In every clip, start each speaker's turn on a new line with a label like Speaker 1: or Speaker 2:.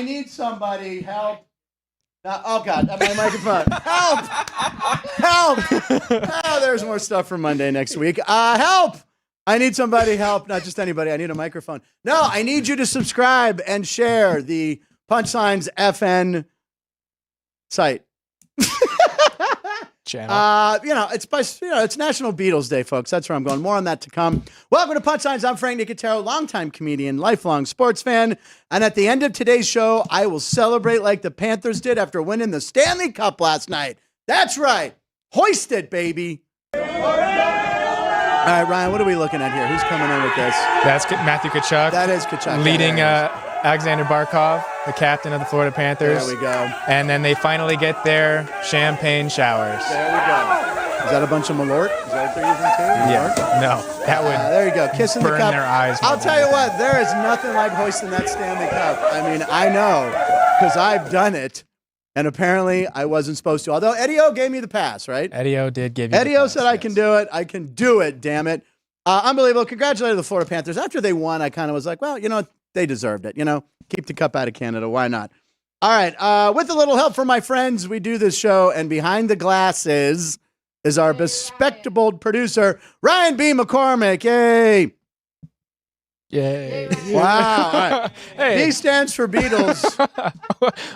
Speaker 1: I need somebody help. Oh, God, my microphone. Help! Help! Oh, there's more stuff for Monday next week. Help! I need somebody help, not just anybody. I need a microphone. No, I need you to subscribe and share the Punchlines FN site.
Speaker 2: Channel.
Speaker 1: It's National Beatles Day, folks. That's where I'm going. More on that to come. Welcome to Punchlines. I'm Frank Nicotero, longtime comedian, lifelong sports fan. And at the end of today's show, I will celebrate like the Panthers did after winning the Stanley Cup last night. That's right. Hoist it, baby. All right, Ryan, what are we looking at here? Who's coming in with this?
Speaker 2: That's Matthew Tkachuk.
Speaker 1: That is Tkachuk.
Speaker 2: Leading Alexander Barkov, the captain of the Florida Panthers.
Speaker 1: There we go.
Speaker 2: And then they finally get their champagne showers.
Speaker 1: There we go. Is that a bunch of Malort? Is that what they're using too?
Speaker 2: Yeah. No, that would
Speaker 1: there you go. Kissing
Speaker 2: burn
Speaker 1: the cup.
Speaker 2: their eyes.
Speaker 1: I'll tell you what, there is nothing like hoisting that Stanley Cup. I mean, I know because I've done it. And apparently I wasn't supposed to. Although Eddie-O gave me the pass, right?
Speaker 2: Eddie-O did give you
Speaker 1: Eddie-O
Speaker 2: the pass,
Speaker 1: said I can do it. I can do it, damn it. Unbelievable. Congratulations to the Florida Panthers. After they won, I kind of was like, well, they deserved it. Keep the cup out of Canada. Why not? All right. With a little help from my friends, we do this show. And behind the glasses is our bespectacled producer, Ryan B. McCormick. Yay.
Speaker 2: Yay.
Speaker 1: Wow. All right.
Speaker 2: Hey.
Speaker 1: B stands for Beatles.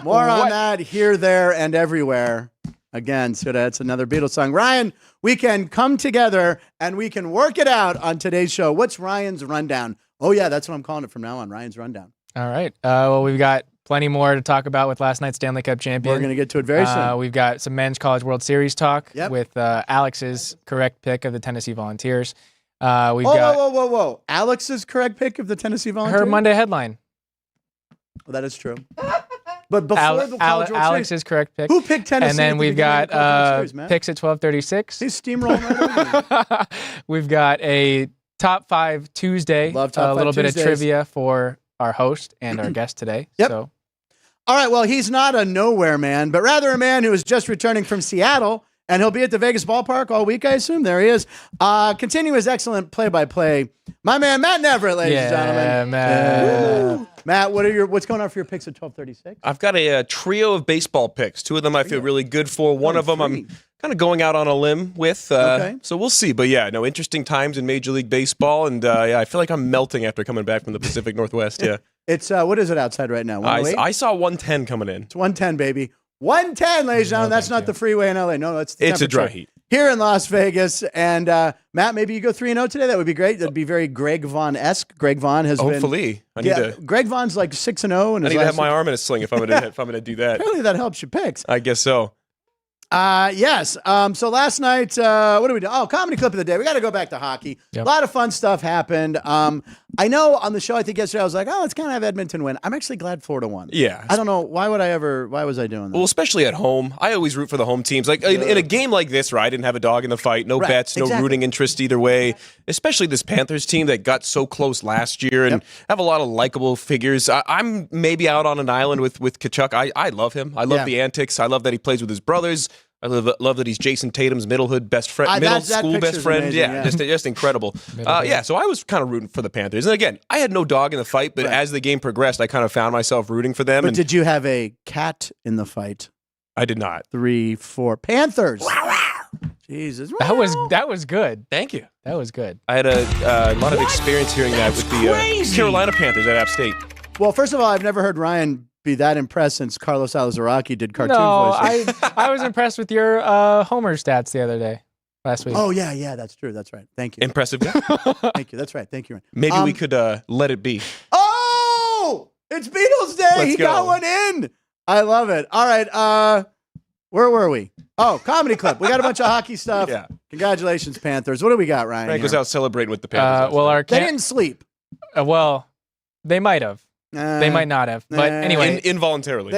Speaker 1: More on that here, there, and everywhere. Again, so that's another Beatles song. Ryan, we can come together and we can work it out on today's show. What's Ryan's rundown? Oh, yeah, that's what I'm calling it from now on, Ryan's rundown.
Speaker 2: All right. Well, we've got plenty more to talk about with last night's Stanley Cup champion.
Speaker 1: We're going to get to it very soon.
Speaker 2: We've got some men's College World Series talk with Alex's correct pick of the Tennessee Volunteers.
Speaker 1: Whoa. Alex's correct pick of the Tennessee Volunteers?
Speaker 2: Her Monday headline.
Speaker 1: Well, that is true. But before the College World
Speaker 2: Alex's
Speaker 1: Series,
Speaker 2: correct pick.
Speaker 1: Who picked Tennessee?
Speaker 2: And then we've got picks at 12:36.
Speaker 1: He's steamrolling right over.
Speaker 2: We've got a Top 5 Tuesday.
Speaker 1: Love Top 5
Speaker 2: A little bit of
Speaker 1: Tuesdays.
Speaker 2: trivia for our host and our guest today.
Speaker 1: Yep.
Speaker 2: So.
Speaker 1: All right, well, he's not a nowhere man, but rather a man who is just returning from Seattle, and he'll be at the Vegas ballpark all week, I assume. There he is. Continue his excellent play-by-play. My man, Matt Neverett, ladies and gentlemen.
Speaker 2: Matt.
Speaker 1: Matt, what's going on for your picks at 12:36?
Speaker 3: I've got a trio of baseball picks. Two of them I feel really good for. One of them I'm kind of going out on a limb with. So we'll see. But yeah, interesting times in Major League Baseball. And I feel like I'm melting after coming back from the Pacific Northwest. Yeah.
Speaker 1: It's, what is it outside right now?
Speaker 3: I saw 110 coming in.
Speaker 1: It's 110, baby. 110, ladies and gentlemen. That's not the freeway in LA. No, it's the
Speaker 3: It's a dry heat.
Speaker 1: Here in Las Vegas. And Matt, maybe you go 3-0 today. That would be great. That'd be very Greg Vaughn-esque. Greg Vaughn has
Speaker 3: Hopefully.
Speaker 1: been... Greg Vaughn's like 6-0.
Speaker 3: I need to have my arm in a sling if I'm gonna do that.
Speaker 1: Apparently that helps your picks.
Speaker 3: I guess so.
Speaker 1: Yes. So last night, what did we do? Oh, comedy clip of the day. We got to go back to hockey.
Speaker 2: Yep.
Speaker 1: A lot of fun stuff happened. I know on the show, I think yesterday, I was like, let's kind of have Edmonton win. I'm actually glad Florida won.
Speaker 3: Yeah.
Speaker 1: I don't know. Why was I doing that?
Speaker 3: Well, especially at home. I always root for the home teams. Like in a game like this, where I didn't have a dog in the fight, no bets, no rooting interest either way, especially this Panthers team that got so close last year and have a lot of likable figures. I'm maybe out on an island with Tkachuk. I love him. I love the antics. I love that he plays with his brothers. I love that he's Jason Tatum's middle school best friend.
Speaker 1: Amazing, yeah.
Speaker 3: Just incredible. So I was kind of rooting for the Panthers. And again, I had no dog in the fight, but as the game progressed, I kind of found myself rooting for them.
Speaker 1: But did you have a cat in the fight?
Speaker 3: I did not.
Speaker 1: 3-4 Panthers. Jesus.
Speaker 2: That was good.
Speaker 3: Thank you.
Speaker 2: That was good.
Speaker 3: I had a lot of experience hearing that with the Carolina Panthers at App State.
Speaker 1: Well, first of all, I've never heard Ryan be that impressed since Carlos Alazaraki did cartoon voices.
Speaker 2: I was impressed with your Homer stats the other day, last week.
Speaker 1: Oh, yeah, that's true. That's right. Thank you.
Speaker 3: Impressive guy.
Speaker 1: Thank you. That's right. Thank you, Ryan.
Speaker 3: Maybe we could let it be.
Speaker 1: Oh, it's Beatles Day. He got one in. I love it. All right. Where were we? Oh, comedy clip. We got a bunch of hockey stuff.
Speaker 3: Yeah.
Speaker 1: Congratulations, Panthers. What do we got, Ryan?
Speaker 3: Frank was out celebrating with the Panthers.
Speaker 1: They didn't sleep.
Speaker 2: They might have. They might not have. But anyway.
Speaker 3: Involuntarily.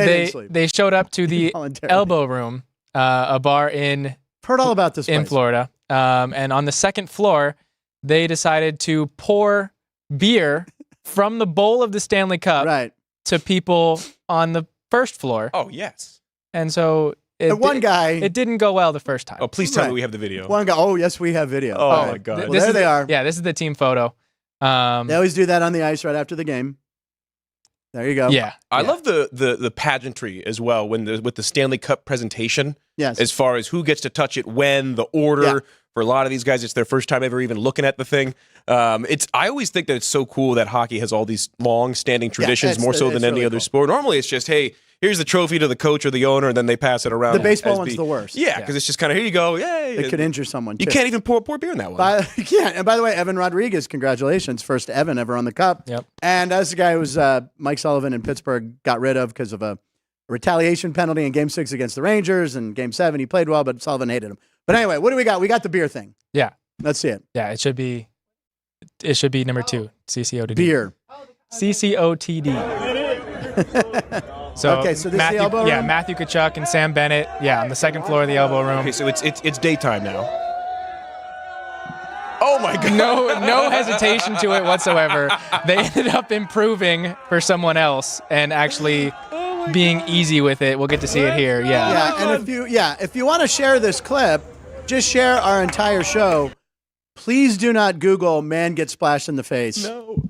Speaker 2: They showed up to the Elbow Room, a bar
Speaker 1: heard all about this place.
Speaker 2: in Florida. And on the second floor, they decided to pour beer from the bowl of the Stanley Cup to people on the first floor.
Speaker 3: Oh, yes.
Speaker 2: And so it didn't go well the first time.
Speaker 3: Oh, please tell me we have the video.
Speaker 1: One guy. Oh, yes, we have video.
Speaker 3: Oh, my God.
Speaker 1: Well, there they are.
Speaker 2: Yeah, this is the team photo.
Speaker 1: They always do that on the ice right after the game. There you go.
Speaker 2: Yeah.
Speaker 3: I love the pageantry as well with the Stanley Cup presentation.
Speaker 1: Yes.
Speaker 3: As far as who gets to touch it when, the order.
Speaker 1: Yeah.
Speaker 3: For a lot of these guys, it's their first time ever even looking at the thing. I always think that it's so cool that hockey has all these long-standing traditions, more so than any other sport. Normally, it's just, hey, here's the trophy to the coach or the owner, and then they pass it around.
Speaker 1: The baseball one's the worst.
Speaker 3: Yeah, because it's just kind of, here you go, yay.
Speaker 1: It could injure someone, too.
Speaker 3: You can't even pour beer in that one.
Speaker 1: You can't. And by the way, Evan Rodriguez, congratulations. First Evan ever on the Cup.
Speaker 2: Yep.
Speaker 1: And that's the guy who was Mike Sullivan in Pittsburgh got rid of because of a retaliation penalty in Game 6 against the Rangers. And Game 7, he played well, but Sullivan hated him. But anyway, what do we got? We got the beer thing.
Speaker 2: Yeah.
Speaker 1: Let's see it.
Speaker 2: Yeah, it should be number 2, CCOTD.
Speaker 1: Beer.
Speaker 2: CCOTD. So
Speaker 1: okay, so this
Speaker 2: Matthew,
Speaker 1: is the elbow room?
Speaker 2: Yeah, Matthew Tkachuk and Sam Bennett. Yeah, on the second floor of the elbow room.
Speaker 3: Okay, so it's daytime now. Oh my God!
Speaker 2: No hesitation to it whatsoever. They ended up improving for someone else and actually being easy with it. We'll get to see it here. Yeah.
Speaker 1: Yeah, and if you want to share this clip, just share our entire show. Please do not Google "man gets splashed in the face."
Speaker 3: No.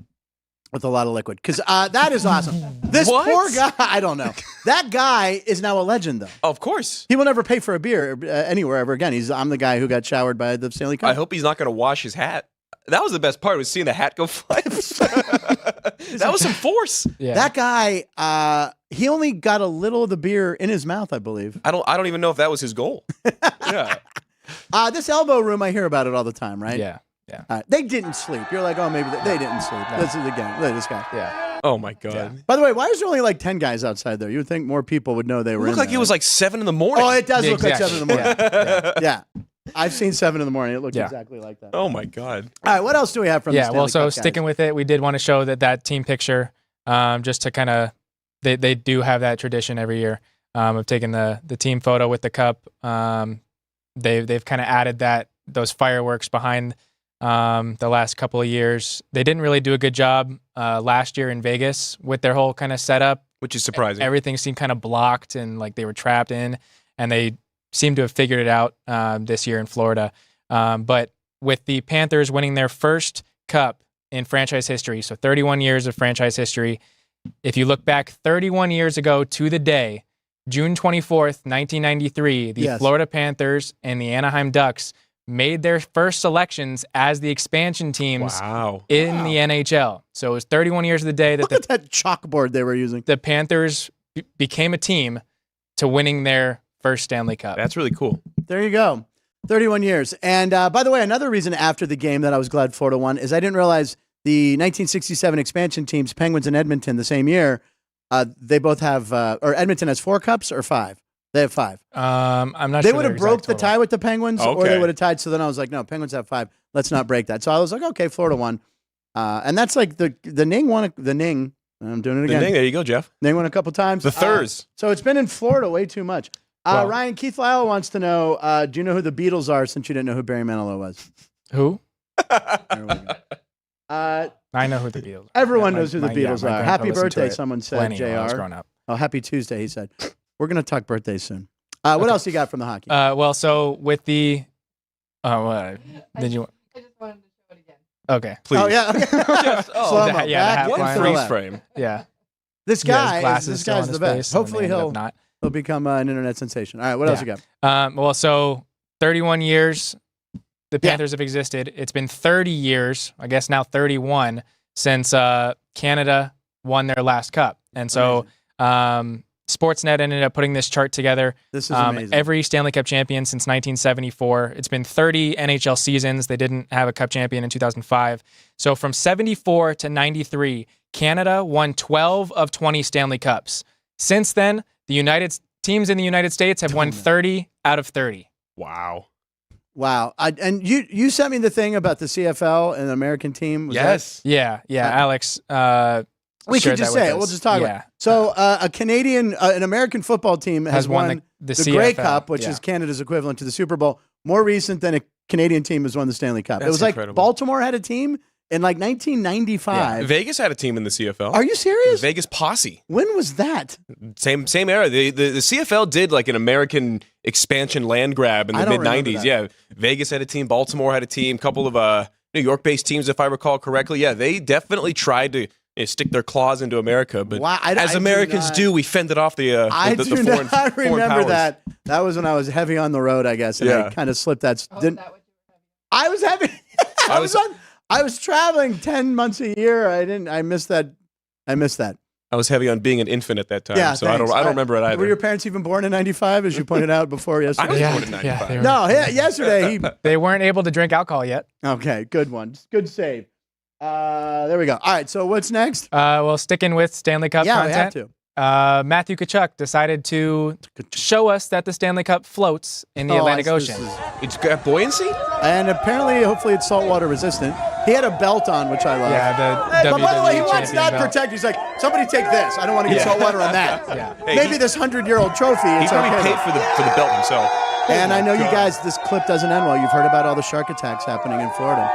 Speaker 1: With a lot of liquid, because that is awesome. This poor guy, I don't know. That guy is now a legend, though.
Speaker 3: Of course.
Speaker 1: He will never pay for a beer anywhere ever again. I'm the guy who got showered by the Stanley Cup.
Speaker 3: I hope he's not going to wash his hat. That was the best part, was seeing the hat go fly. That was some force.
Speaker 2: Yeah.
Speaker 1: That guy, he only got a little of the beer in his mouth, I believe.
Speaker 3: I don't even know if that was his goal. Yeah.
Speaker 1: This elbow room, I hear about it all the time, right?
Speaker 2: Yeah. Yeah.
Speaker 1: They didn't sleep. You're like, oh, maybe they didn't sleep.
Speaker 2: No.
Speaker 1: This is the game. Look at this guy.
Speaker 2: Yeah.
Speaker 3: Oh my God.
Speaker 2: Yeah.
Speaker 1: By the way, why is there only like 10 guys outside there? You would think more people would know they were.
Speaker 3: It looked like it was like 7 in the morning.
Speaker 1: Oh, it does look like
Speaker 2: Exactly.
Speaker 1: 7 in the morning.
Speaker 2: Yeah.
Speaker 1: Yeah. I've seen 7 in the morning. It looks exactly like that.
Speaker 3: Oh my God.
Speaker 1: All right, what else do we have from the Stanley
Speaker 2: so
Speaker 1: Cup,
Speaker 2: sticking with it, we did want to show that team picture, just to kind of, they do have that tradition every year of taking the team photo with the cup. They've kind of added those fireworks behind the last couple of years. They didn't really do a good job last year in Vegas with their whole kind of setup,
Speaker 3: which is surprising.
Speaker 2: Everything seemed kind of blocked and like they were trapped in, and they seem to have figured it out this year in Florida. But with the Panthers winning their first cup in franchise history, so 31 years of franchise history, if you look back 31 years ago to the day, June 24th, 1993, the Florida Panthers and the Anaheim Ducks made their first selections as the expansion teams in the NHL. So it was 31 years of the day that
Speaker 1: Look at that chalkboard they were using.
Speaker 2: The Panthers became a team to winning their first Stanley Cup.
Speaker 3: That's really cool.
Speaker 1: There you go. 31 years. And by the way, another reason after the game that I was glad Florida won is I didn't realize the 1967 expansion teams, Penguins and Edmonton, the same year, they both have, or Edmonton has 4 cups or 5? They have 5.
Speaker 2: I'm not
Speaker 1: they
Speaker 2: sure.
Speaker 1: They would have broke the tie with the Penguins, or
Speaker 3: Okay.
Speaker 1: they would have tied. So then I was like, no, Penguins have 5. Let's not break that. So I was like, okay, Florida won. And that's like the Ning won. The Ning. I'm doing it again.
Speaker 3: The Ning, there you go, Jeff.
Speaker 1: Ning won a couple times.
Speaker 3: The Thurs.
Speaker 1: So it's been in Florida way too much. Ryan, Keith Lyle wants to know, do you know who the Beatles are since you didn't know who Barry Manilow was?
Speaker 2: Who?
Speaker 1: There we go.
Speaker 2: I know who the Beatles are.
Speaker 1: Everyone knows who the Beatles are. Happy birthday, someone said,
Speaker 2: Plenty when I was
Speaker 1: JR.
Speaker 2: growing up.
Speaker 1: Oh, happy Tuesday, he said. We're going to talk birthdays soon. What else you got from the hockey?
Speaker 2: Well, so with the... did you...
Speaker 4: I just wanted to show it again.
Speaker 2: Okay.
Speaker 3: Please.
Speaker 1: Oh, yeah. Okay. Slow-mo.
Speaker 2: yeah, the hat
Speaker 1: Back
Speaker 2: flying.
Speaker 1: to the
Speaker 3: Freeze
Speaker 1: left.
Speaker 3: frame.
Speaker 2: Yeah.
Speaker 1: This
Speaker 2: He has
Speaker 1: guy,
Speaker 2: glasses
Speaker 1: this
Speaker 2: still
Speaker 1: guy's
Speaker 2: on
Speaker 1: the
Speaker 2: his
Speaker 1: best.
Speaker 2: face, and
Speaker 1: Hopefully
Speaker 2: they ended up
Speaker 1: he'll become an internet sensation. All right, what else you got?
Speaker 2: Well, so 31 years the Panthers have existed. It's been 30 years, I guess now 31, since Canada won their last cup. And so Sportsnet ended up putting this chart together.
Speaker 1: This is amazing.
Speaker 2: Every Stanley Cup champion since 1974. It's been 30 NHL seasons. They didn't have a cup champion in 2005. So from 74 to 93, Canada won 12 of 20 Stanley Cups. Since then, the teams in the United States have won 30 out of 30.
Speaker 3: Wow.
Speaker 1: Wow. And you sent me the thing about the CFL and the American team. Was
Speaker 3: Yes.
Speaker 2: Yeah. Alex.
Speaker 1: We can just say it.
Speaker 2: us.
Speaker 1: We'll just talk about it. So a Canadian, an American football team has won the Grey
Speaker 2: CFL,
Speaker 1: Cup, which is Canada's equivalent to the Super Bowl. More recent than a Canadian team has won the Stanley Cup.
Speaker 3: That's
Speaker 1: it was like
Speaker 3: incredible.
Speaker 1: Baltimore had a team in like 1995.
Speaker 3: Vegas had a team in the CFL.
Speaker 1: Are you serious?
Speaker 3: Vegas Posse.
Speaker 1: When was that?
Speaker 3: Same era. The CFL did like an American expansion land grab in the mid '90s. Yeah, Vegas had a team. Baltimore had a team. Couple of New York-based teams, if I recall correctly. Yeah, they definitely tried to stick their claws into America. But as
Speaker 1: I
Speaker 3: Americans do, we fended off the foreign
Speaker 1: I remember
Speaker 3: powers.
Speaker 1: that. That was when I was heavy on the road, I guess, and I kind of slipped that. I was heavy. I was traveling 10 months a year. I missed that.
Speaker 3: I was heavy on being an infant at that time,
Speaker 1: Yeah,
Speaker 3: so I don't remember it either.
Speaker 1: Were your parents even born in '95, as you pointed out before yesterday?
Speaker 3: I was born in '95.
Speaker 1: Yesterday.
Speaker 2: They weren't able to drink alcohol yet.
Speaker 1: Okay, good one. Good save. There we go. All right, so what's next?
Speaker 2: Well, sticking with Stanley Cup
Speaker 1: Yeah, we have
Speaker 2: content.
Speaker 1: to.
Speaker 2: Matthew Tkachuk decided to show us that the Stanley Cup floats in the Atlantic Ocean.
Speaker 3: It's got buoyancy?
Speaker 1: And apparently, hopefully, it's saltwater resistant. He had a belt on, which I love.
Speaker 2: Yeah, the
Speaker 1: But by the way, he
Speaker 2: WWE
Speaker 1: wants that
Speaker 2: champion belt.
Speaker 1: protected. He's like, somebody take this. I don't want to get saltwater on that.
Speaker 2: Yeah.
Speaker 3: Hey,
Speaker 1: Maybe this 100-year-old trophy.
Speaker 3: He
Speaker 1: It's
Speaker 3: probably
Speaker 1: okay.
Speaker 3: paid for the belt himself.
Speaker 1: And I know you guys, this clip doesn't end well. You've heard about all the shark attacks happening in Florida.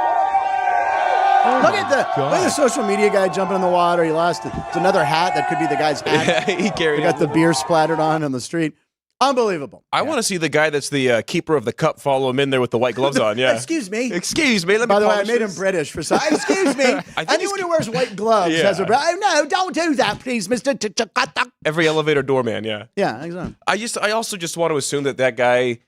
Speaker 1: Look at the social media guy jumping in the water. He lost it. It's another hat that could be the guy's hat.
Speaker 3: He carried
Speaker 1: He got the beer splattered on the street. Unbelievable.
Speaker 3: I want to see the guy that's the keeper of the cup follow him in there with the white gloves on. Yeah.
Speaker 1: Excuse me.
Speaker 3: Excuse me. Let me
Speaker 1: By the way, I
Speaker 3: polish
Speaker 1: made him
Speaker 3: this.
Speaker 1: British for some. Excuse me. Anyone who wears white gloves has a. No, don't do that, please, Mr.
Speaker 3: Every elevator doorman. Yeah.
Speaker 1: Yeah, exactly.
Speaker 3: I also just want to assume that guy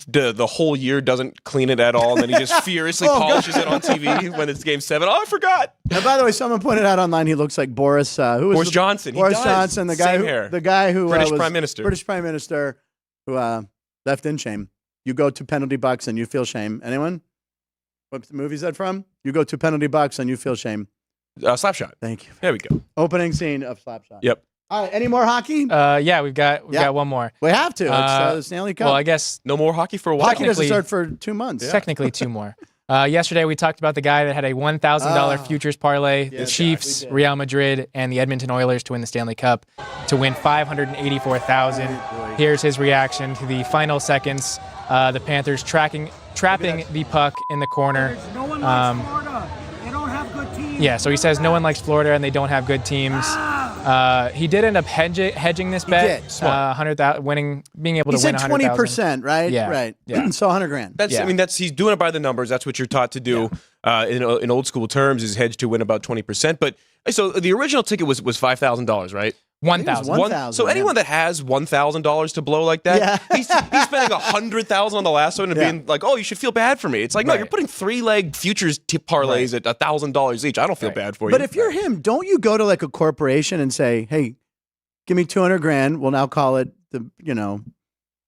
Speaker 3: the whole year doesn't clean it at all, and then he just furiously polishes it on TV when it's Game 7. Oh, I forgot.
Speaker 1: And by the way, someone pointed out online he looks like Boris. Who was
Speaker 3: Boris Johnson. He
Speaker 1: Boris
Speaker 3: does.
Speaker 1: Johnson, the
Speaker 3: Same hair.
Speaker 1: guy who
Speaker 3: British
Speaker 1: was
Speaker 3: Prime Minister.
Speaker 1: British Prime Minister who left in shame. You go to penalty box and you feel shame. Anyone? What movie is that from? You go to penalty box and you feel shame.
Speaker 3: Slapshot.
Speaker 1: Thank you.
Speaker 3: There we go.
Speaker 1: Opening scene of Slapshot.
Speaker 3: Yep.
Speaker 1: All right. Any more hockey?
Speaker 2: Yeah, we've got one more.
Speaker 1: We have to. It's the Stanley Cup.
Speaker 2: Well, I guess
Speaker 3: No more hockey for a while.
Speaker 1: hockey doesn't start for 2 months.
Speaker 2: technically two more. Yesterday, we talked about the guy that had a $1,000 futures parlay, the Chiefs,
Speaker 1: we did.
Speaker 2: Real Madrid, and the Edmonton Oilers to win the Stanley Cup, to win $584,000. Here's his reaction to the final seconds. The Panthers trapping the puck in the corner.
Speaker 4: No one likes Florida. They don't have good teams.
Speaker 2: Yeah, so he says no one likes Florida and they don't have good teams. He did end up hedging this bet.
Speaker 1: did.
Speaker 2: Smart. 100,000, being able
Speaker 1: He
Speaker 2: to win
Speaker 1: said
Speaker 2: 100,000.
Speaker 1: 20%, right?
Speaker 2: Yeah.
Speaker 1: Right.
Speaker 2: Yeah.
Speaker 1: So $100,000.
Speaker 3: That's. I mean, he's doing it by the numbers. That's what you're taught to do. In old school terms, is hedge to win about 20%. But so the original ticket was $5,000, right?
Speaker 2: 1,000.
Speaker 1: $1,000.
Speaker 3: So anyone that has $1,000 to blow like that, he's spending $100,000 on the last one and being like, "Oh, you should feel bad for me." It's like, no, you're putting 3-leg futures parlays at $1,000 each. I don't feel bad for you.
Speaker 1: But if you're him, don't you go to like a corporation and say, "Hey, give me $200,000. We'll now call it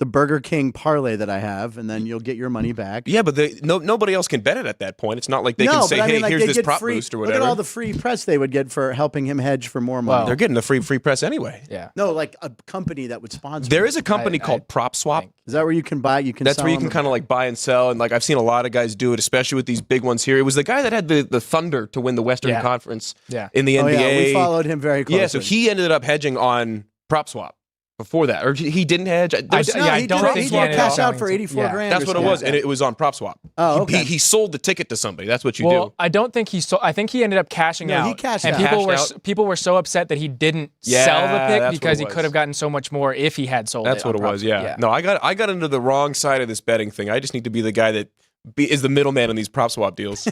Speaker 1: the Burger King parlay that I have, and then you'll get your money back."
Speaker 3: yeah, but nobody else can bet it at that point. It's not like they can say,
Speaker 1: but I
Speaker 3: "Hey,
Speaker 1: mean, like,
Speaker 3: here's
Speaker 1: they
Speaker 3: this
Speaker 1: get
Speaker 3: prop
Speaker 1: free,
Speaker 3: boost or
Speaker 1: Look
Speaker 3: whatever."
Speaker 1: at all the free press they would get for helping him hedge for more money.
Speaker 2: Well,
Speaker 3: They're getting the free press anyway.
Speaker 2: Yeah.
Speaker 1: No, like a company that would sponsor.
Speaker 3: There is a company called Prop Swap.
Speaker 1: Is that where you can buy? You can.
Speaker 3: That's
Speaker 1: sell
Speaker 3: where you
Speaker 1: them?
Speaker 3: can kind of like buy and sell, and like I've seen a lot of guys do it, especially with these big ones here. It was the guy that had the Thunder to win the Western
Speaker 2: Yeah.
Speaker 3: Conference
Speaker 2: Yeah.
Speaker 3: in the NBA.
Speaker 1: Oh yeah, we followed him very closely.
Speaker 3: Yeah, so he ended up hedging on Prop Swap before that, or he didn't hedge.
Speaker 2: I
Speaker 3: There was-
Speaker 2: don't
Speaker 1: he
Speaker 2: think
Speaker 1: did
Speaker 2: he ended up
Speaker 1: cash out
Speaker 2: selling
Speaker 1: for
Speaker 2: to-
Speaker 1: 84
Speaker 2: yeah.
Speaker 1: grand.
Speaker 3: That's
Speaker 1: or
Speaker 3: what it
Speaker 1: something.
Speaker 3: was, and it was on Prop Swap.
Speaker 1: Oh, okay.
Speaker 3: He sold the ticket to somebody. That's what you
Speaker 2: Well,
Speaker 3: do.
Speaker 2: I don't think he sold. I think he ended up cashing out.
Speaker 1: he cashed
Speaker 2: and
Speaker 1: out.
Speaker 2: people were so upset that he didn't
Speaker 3: Yeah,
Speaker 2: sell the pick
Speaker 3: that's
Speaker 2: because
Speaker 3: what it
Speaker 2: he
Speaker 3: was.
Speaker 2: could have gotten so much more if he had sold
Speaker 3: That's
Speaker 2: it.
Speaker 3: what
Speaker 2: on
Speaker 3: it was.
Speaker 2: Prop.
Speaker 3: Yeah. No, I got into the wrong side of this betting thing. I just need to be the guy that is the middleman on these Prop Swap deals.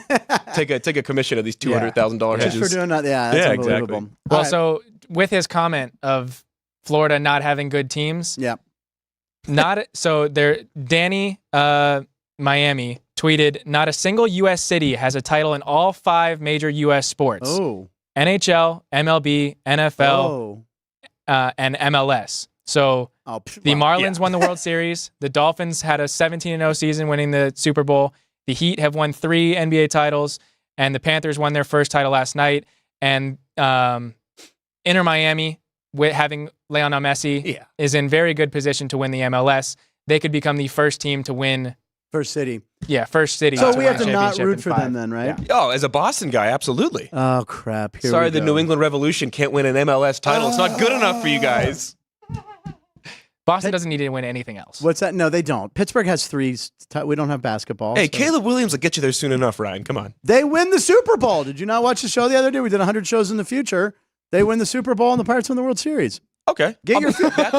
Speaker 3: take a commission of these $200,000 hedges.
Speaker 1: Just for doing that. Yeah, that's
Speaker 3: Yeah,
Speaker 1: unbelievable.
Speaker 3: exactly.
Speaker 2: Well,
Speaker 1: All right.
Speaker 2: so with his comment of Florida not having good teams,
Speaker 1: Yeah.
Speaker 2: Danny Miami tweeted, "Not a single U.S. city has a title in all 5 major U.S. sports:
Speaker 1: Oh.
Speaker 2: NHL, MLB, NFL,
Speaker 1: Oh.
Speaker 2: and MLS." So the Marlins
Speaker 3: yeah.
Speaker 2: won the World Series. The Dolphins had a 17-0 season, winning the Super Bowl. The Heat have won 3 NBA titles, and the Panthers won their first title last night. And Inter Miami, with having Lionel Messi, is in very good position to win the MLS. They could become the first team to win.
Speaker 1: First city.
Speaker 2: Yeah, first city.
Speaker 1: So
Speaker 2: to
Speaker 1: we
Speaker 2: win
Speaker 1: have
Speaker 2: a
Speaker 1: to not
Speaker 2: championship
Speaker 1: root
Speaker 2: in
Speaker 1: for
Speaker 2: 5.
Speaker 1: them then, right?
Speaker 2: Yeah.
Speaker 3: Oh, as a Boston guy, absolutely.
Speaker 1: Oh crap! Here
Speaker 3: Sorry,
Speaker 1: we
Speaker 3: the
Speaker 1: go.
Speaker 3: New England Revolution can't win an MLS title. It's not good enough for you guys.
Speaker 2: Boston doesn't need to win anything else.
Speaker 1: What's that? No, they don't. Pittsburgh has 3. We don't have basketball.
Speaker 3: Hey,
Speaker 1: so-
Speaker 3: Caleb Williams will get you there soon enough, Ryan. Come on.
Speaker 1: They win the Super Bowl. Did you not watch the show the other day? We did 100 shows in the future. They win the Super Bowl and the Pirates win the World Series.
Speaker 3: Okay.
Speaker 1: Get your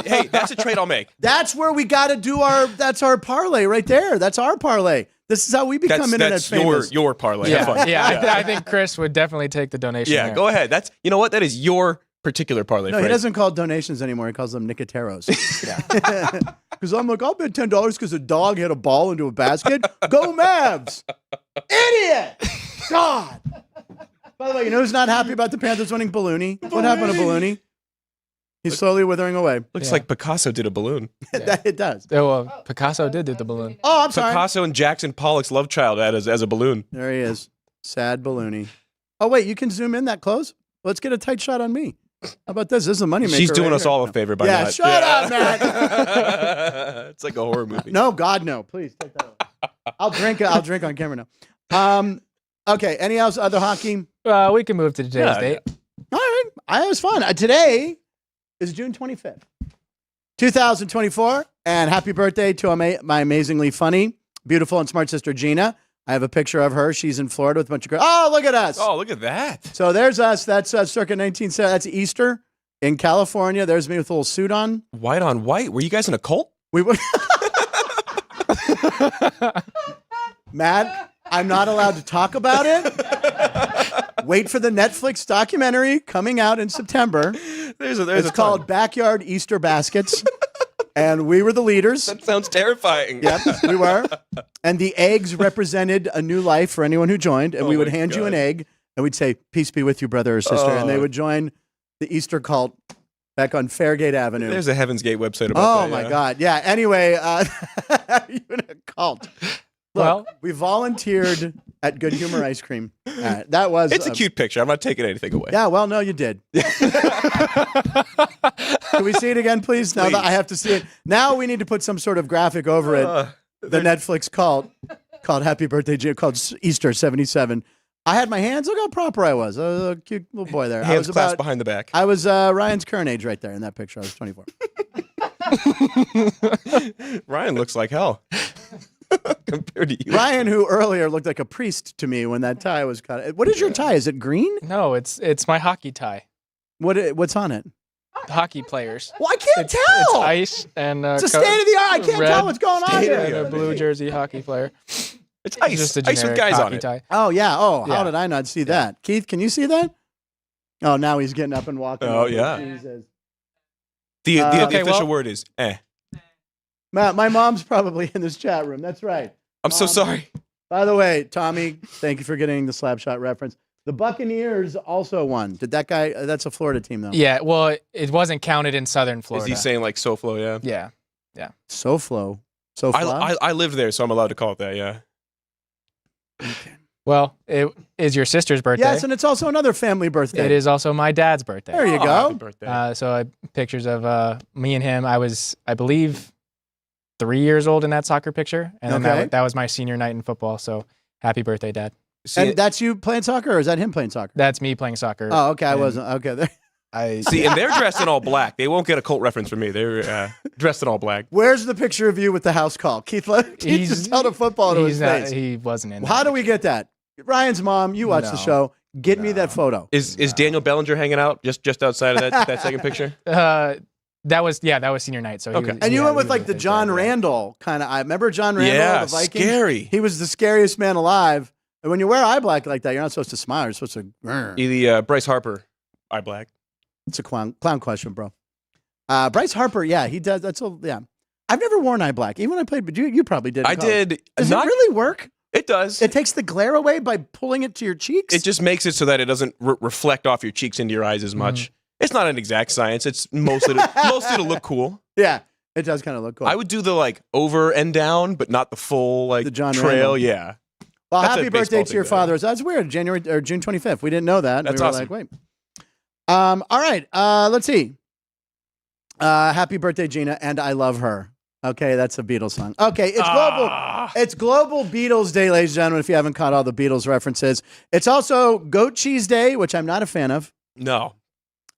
Speaker 3: Hey, that's a trade I'll make.
Speaker 1: That's where we got to do that's our parlay right there. That's our parlay. This is how we become internet
Speaker 3: That's
Speaker 1: famous.
Speaker 3: your parlay.
Speaker 2: Yeah,
Speaker 3: Have fun.
Speaker 2: I think Chris would definitely take the donation.
Speaker 3: Yeah,
Speaker 2: there.
Speaker 3: go ahead. You know what? That is your particular parlay.
Speaker 1: No, he
Speaker 3: Frank.
Speaker 1: doesn't call it donations anymore. He calls them Nicoteros. Because I'm like, I'll bet $10 because a dog hit a ball into a basket. Go Mavs! Idiot! God! By the way, you know who's not happy about the Panthers winning? Ballooney. What happened to Ballooney? He's slowly withering away.
Speaker 3: Looks like Picasso did a balloon.
Speaker 1: It does.
Speaker 2: Oh, well, Picasso did the balloon.
Speaker 1: Oh, I'm sorry.
Speaker 3: Picasso and Jackson Pollock's love child as a balloon.
Speaker 1: There he is. Sad Ballooney. Oh, wait, you can zoom in that close? Let's get a tight shot on me. How about this? This is a moneymaker.
Speaker 3: She's doing
Speaker 1: right
Speaker 3: us
Speaker 1: here.
Speaker 3: all a favor by
Speaker 1: Yeah,
Speaker 3: not.
Speaker 1: shut up, Matt.
Speaker 3: It's like a horror movie.
Speaker 1: No, God, no. Please take that away. I'll drink on camera now. Okay, any else other hockey?
Speaker 2: We can move to today's date.
Speaker 1: All right. It was fun. Today is June 25th, 2024. And happy birthday to my amazingly funny, beautiful, and smart sister, Gina. I have a picture of her. She's in Florida with a bunch of girls. Oh, look at us.
Speaker 3: Oh, look at that.
Speaker 1: So there's us. That's circa 1970. That's Easter in California. There's me with a little suit on.
Speaker 3: White on white. Were you guys in a cult?
Speaker 1: We were. Matt, I'm not allowed to talk about it. Wait for the Netflix documentary coming out in September. It's called Backyard Easter Baskets. And we were the leaders.
Speaker 3: That sounds terrifying.
Speaker 1: Yep, we were. And the eggs represented a new life for anyone who joined. And we would hand you an egg, and we'd say, "Peace be with you, brother or sister." And they would join the Easter cult back on Fairgate Avenue.
Speaker 3: There's a Heaven's Gate website about that.
Speaker 1: Oh, my God. Yeah, anyway, you're in a cult. Look,
Speaker 2: Well,
Speaker 1: we volunteered at Good Humor Ice Cream. That was...
Speaker 3: It's a cute picture. I'm not taking anything away.
Speaker 1: Yeah, well, no, you did. Can we see it again, please? Now that I have to see it. Now we need to put some sort of graphic over it. The Netflix cult called Happy Birthday, called Easter 77. I had my hands. Look how proper I was. I was a cute little boy there.
Speaker 3: Hands clasped behind the back.
Speaker 1: I was Ryan's current age right there in that picture. I was 24.
Speaker 3: Ryan looks like hell compared to you.
Speaker 1: Ryan, who earlier looked like a priest to me when that tie was cut. What is your tie? Is it green?
Speaker 2: no, it's my hockey tie.
Speaker 1: What's on it?
Speaker 2: Hockey players.
Speaker 1: Well, I can't tell.
Speaker 2: It's ice and
Speaker 1: It's a state of the art. I can't tell what's going on
Speaker 2: and
Speaker 1: here.
Speaker 2: a blue jersey hockey player.
Speaker 3: It's ice.
Speaker 2: Just a
Speaker 3: Ice with
Speaker 2: generic
Speaker 3: guys on
Speaker 2: hockey
Speaker 3: it.
Speaker 2: tie.
Speaker 1: Oh, yeah. Oh, how
Speaker 2: Yeah.
Speaker 1: did I not see that? Keith, can you see that? Oh, now he's getting up and walking.
Speaker 3: Oh,
Speaker 1: over.
Speaker 3: yeah.
Speaker 1: Jesus.
Speaker 3: The
Speaker 1: Okay,
Speaker 3: official word is
Speaker 1: Matt, my mom's probably in this chat room. That's right.
Speaker 3: I'm so sorry.
Speaker 1: By the way, Tommy, thank you for getting the slap shot reference. The Buccaneers also won. Did that guy? That's a Florida team, though.
Speaker 2: Yeah, well, it wasn't counted in Southern
Speaker 3: Is
Speaker 2: Florida.
Speaker 3: he saying like SoFlo? Yeah.
Speaker 2: Yeah.
Speaker 1: SoFlo.
Speaker 3: I lived there, so I'm allowed to call it that. Yeah.
Speaker 2: Well, it is your sister's birthday.
Speaker 1: Yes, and it's also another family birthday.
Speaker 2: It is also my dad's birthday.
Speaker 1: There you
Speaker 3: Oh,
Speaker 1: go.
Speaker 3: happy birthday.
Speaker 2: So I pictures of me and him. I was, I believe, 3 years old in that soccer picture, and then
Speaker 1: Okay.
Speaker 2: that was my senior night in football. So happy birthday, Dad.
Speaker 1: And that's you playing soccer, or is that him playing soccer?
Speaker 2: That's me playing soccer.
Speaker 1: Oh, okay. I
Speaker 2: and
Speaker 1: wasn't. Okay. There.
Speaker 3: See, and they're dressed in all black. They won't get a cult reference from me. They're dressed in all black.
Speaker 1: Where's the picture of you with the house call? Keith just held a football to his face.
Speaker 2: He wasn't in.
Speaker 1: How do we get that? Ryan's mom, you watch the
Speaker 2: No.
Speaker 1: show. Get me that photo.
Speaker 3: Is Daniel Bellinger hanging out just outside of that second picture?
Speaker 2: That was senior night. So
Speaker 3: Okay.
Speaker 1: And you went with
Speaker 2: he
Speaker 1: like
Speaker 2: was
Speaker 1: the
Speaker 2: a big
Speaker 1: John
Speaker 2: fan, yeah.
Speaker 1: Randall kind of. I remember John Randall,
Speaker 3: Yeah,
Speaker 1: the Viking.
Speaker 3: scary.
Speaker 1: He was the scariest man alive. And when you wear eye black like that, you're not supposed to smile. You're supposed to.
Speaker 3: The Bryce Harper, eye black.
Speaker 1: It's a clown question, bro. Bryce Harper, yeah, he does. Yeah. I've never worn eye black. Even when I played, but you probably did. in
Speaker 3: I
Speaker 1: college.
Speaker 3: did.
Speaker 1: Does it really work?
Speaker 3: It does.
Speaker 1: It takes the glare away by pulling it to your cheeks?
Speaker 3: It just makes it so that it doesn't reflect off your cheeks into your eyes as much. It's not an exact science. It's mostly to look cool.
Speaker 1: Yeah, it does kind of look cool.
Speaker 3: I would do the like over and down, but not the full like
Speaker 1: The John
Speaker 3: trail.
Speaker 1: Randall.
Speaker 3: Yeah.
Speaker 1: Well,
Speaker 3: That's a
Speaker 1: happy birthday
Speaker 3: baseball
Speaker 1: to your
Speaker 3: thing, though.
Speaker 1: father. That's weird. June 25th. We didn't know that.
Speaker 3: That's
Speaker 1: we were
Speaker 3: awesome.
Speaker 1: like, wait. All right. Let's see. Happy birthday, Gina, and I love her. Okay, that's a Beatles song. Okay, it's global. It's Global Beatles Day, ladies and gentlemen. If you haven't caught all the Beatles references, it's also Goat Cheese Day, which I'm not a fan of.
Speaker 3: No.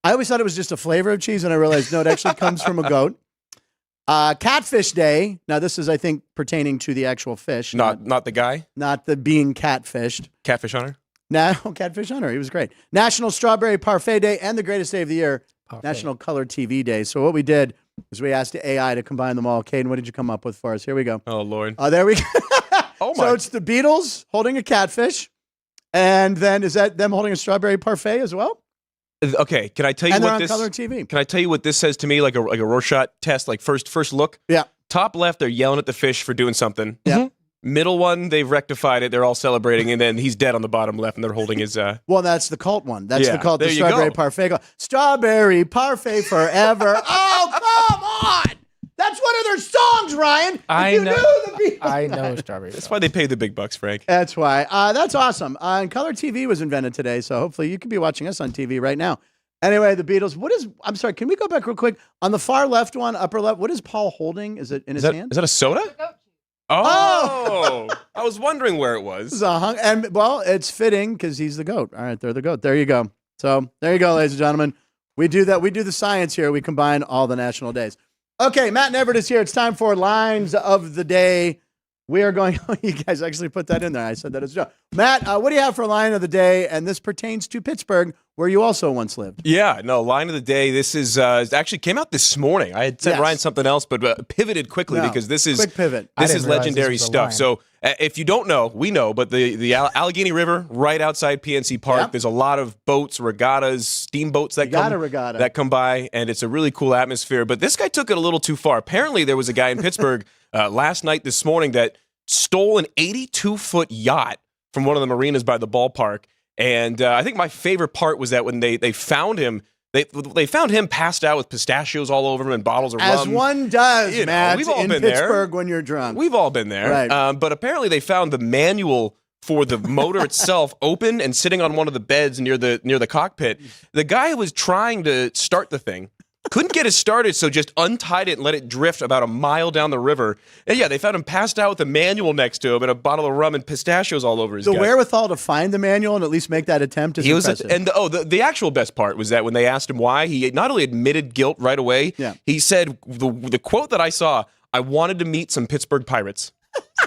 Speaker 1: I always thought it was just a flavor of cheese, and I realized no, it actually comes from a goat. Catfish Day. Now, this is, I think, pertaining to the actual fish,
Speaker 3: Not the guy.
Speaker 1: not the being catfished.
Speaker 3: Catfish hunter.
Speaker 1: Catfish Hunter. He was great. National Strawberry Parfait Day and the greatest day of the year, National Color TV Day. So what we did is we asked the AI to combine them all. Caden, what did you come up with for us? Here we go.
Speaker 3: Oh, Lord.
Speaker 1: There we go.
Speaker 3: Oh, my.
Speaker 1: So it's the Beatles holding a catfish. And then is that them holding a strawberry parfait as well?
Speaker 3: Okay, can I tell you
Speaker 1: And they're
Speaker 3: what
Speaker 1: on
Speaker 3: this?
Speaker 1: Color TV.
Speaker 3: Can I tell you what this says to me? Like a Rorschach test, like first look.
Speaker 1: Yeah.
Speaker 3: Top left, they're yelling at the fish for doing something.
Speaker 1: Yeah.
Speaker 3: Middle one, they've rectified it. They're all celebrating, and then he's dead on the bottom left, and they're holding his.
Speaker 1: Well, that's the cult one. That's
Speaker 3: Yeah,
Speaker 1: the cult, the
Speaker 3: there you
Speaker 1: strawberry
Speaker 3: go.
Speaker 1: parfait. Strawberry parfait forever. Oh, come on! That's one of their songs, Ryan. If
Speaker 2: I
Speaker 1: you
Speaker 2: know.
Speaker 1: knew the Beatles.
Speaker 2: I know strawberry.
Speaker 3: That's why they pay the big bucks, Frank.
Speaker 1: That's why. That's awesome. And Color TV was invented today, so hopefully you can be watching us on TV right now. Anyway, the Beatles. I'm sorry, can we go back real quick? On the far left one, upper left, what is Paul holding? Is it in his hand?
Speaker 3: Is that a soda? Oh, I was wondering where it
Speaker 1: This is
Speaker 3: was.
Speaker 1: a and well, it's fitting because he's the GOAT. All right, they're the GOAT. There you go. So there you go, ladies and gentlemen. We do that. We do the science here. We combine all the national days. Okay, Matt Neverett is here. It's time for Lines of the Day. We are going. Oh, you guys actually put that in there. I said that as a joke. Matt, what do you have for Line of the Day? And this pertains to Pittsburgh, where you also once lived.
Speaker 3: Yeah, no, line of the day. This is actually came out this morning. I had sent
Speaker 1: Yes.
Speaker 3: Ryan something else, but pivoted quickly
Speaker 1: No,
Speaker 3: because this is
Speaker 1: quick pivot.
Speaker 2: I
Speaker 3: This
Speaker 2: didn't
Speaker 3: is
Speaker 2: realize
Speaker 3: legendary
Speaker 2: this was a
Speaker 3: stuff.
Speaker 2: line.
Speaker 3: So if you don't know, we know, but the Allegheny River right outside PNC Park,
Speaker 1: Yep.
Speaker 3: there's a lot of boats, regattas, steamboats that come by, and it's a really cool atmosphere. But this guy took it a little too far. Apparently, there was a guy in Pittsburgh last night, this morning, that stole an 82-foot yacht from one of the marinas by the ballpark. And I think my favorite part was that when they found him, they found him passed out with pistachios all over him and bottles of
Speaker 1: As
Speaker 3: rum.
Speaker 1: one does,
Speaker 3: You know,
Speaker 1: Matt,
Speaker 3: we've all
Speaker 1: in
Speaker 3: been there.
Speaker 1: Pittsburgh when you're drunk.
Speaker 3: We've all been there.
Speaker 1: Right.
Speaker 3: But apparently they found the manual for the motor itself open and sitting on one of the beds near the cockpit. The guy was trying to start the thing. Couldn't get it started, so just untied it and let it drift about a mile down the river. And yeah, they found him passed out with a manual next to him and a bottle of rum and pistachios all over his
Speaker 1: The
Speaker 3: gut.
Speaker 1: wherewithal to find the manual and at least make that attempt is impressive.
Speaker 3: The actual best part was that when they asked him why, he not only admitted guilt right away,
Speaker 1: Yeah.
Speaker 3: he said the quote that I saw, "I wanted to meet some Pittsburgh Pirates."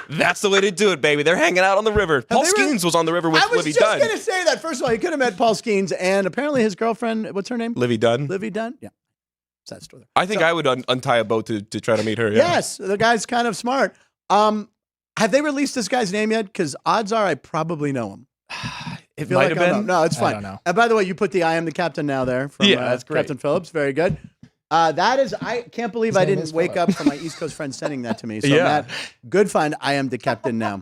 Speaker 3: That's the way to do it, baby. They're hanging out on the river. Paul Skeens was on the river with
Speaker 1: I was
Speaker 3: Livy
Speaker 1: just
Speaker 3: Dunn.
Speaker 1: going to say that. First of all, he could have met Paul Skeens and apparently his girlfriend, what's her name?
Speaker 3: Livy Dunn.
Speaker 1: Livy Dunn? Yeah. Sad story.
Speaker 3: I think I would untie a boat to try to meet her. Yeah.
Speaker 1: Yes, the guy's kind of smart. Have they released this guy's name yet? Because odds are I probably know him.
Speaker 3: It
Speaker 1: Feel
Speaker 3: might
Speaker 1: like
Speaker 3: have
Speaker 1: I know.
Speaker 3: been.
Speaker 1: No, it's
Speaker 2: I
Speaker 1: fine.
Speaker 2: don't know.
Speaker 1: And by the way, you put the "I am the captain" now there from
Speaker 3: Yeah, that's great.
Speaker 1: Captain Phillips. Very good. That is, I can't believe
Speaker 2: His
Speaker 1: I
Speaker 2: name
Speaker 1: didn't
Speaker 2: is
Speaker 1: wake
Speaker 2: Philip.
Speaker 1: up from my East Coast friend sending that to me. So
Speaker 3: Yeah.
Speaker 1: Matt, good find. I am the captain now.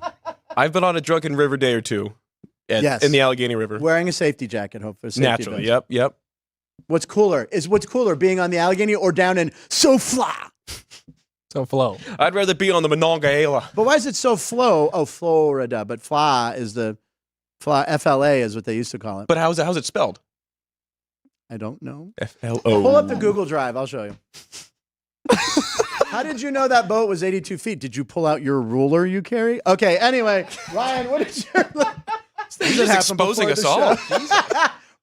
Speaker 3: I've been on a drunken river day or two.
Speaker 1: Yes.
Speaker 3: In the Allegheny River.
Speaker 1: Wearing a safety jacket, hopefully. Safety
Speaker 3: Naturally.
Speaker 1: vest.
Speaker 3: Yep.
Speaker 1: What's cooler, being on the Allegheny or down in SoFla?
Speaker 2: So flow.
Speaker 3: I'd rather be on the Monongahela.
Speaker 1: But why is it so flow? Oh, Florida. But FLA is FLA is what they used to call it.
Speaker 3: But how's it spelled?
Speaker 1: I don't know.
Speaker 3: FLO.
Speaker 1: Pull up the Google Drive. I'll show you. How did you know that boat was 82 feet? Did you pull out your ruler you carry? Okay, anyway, Ryan, what is your...
Speaker 3: He's just exposing us all.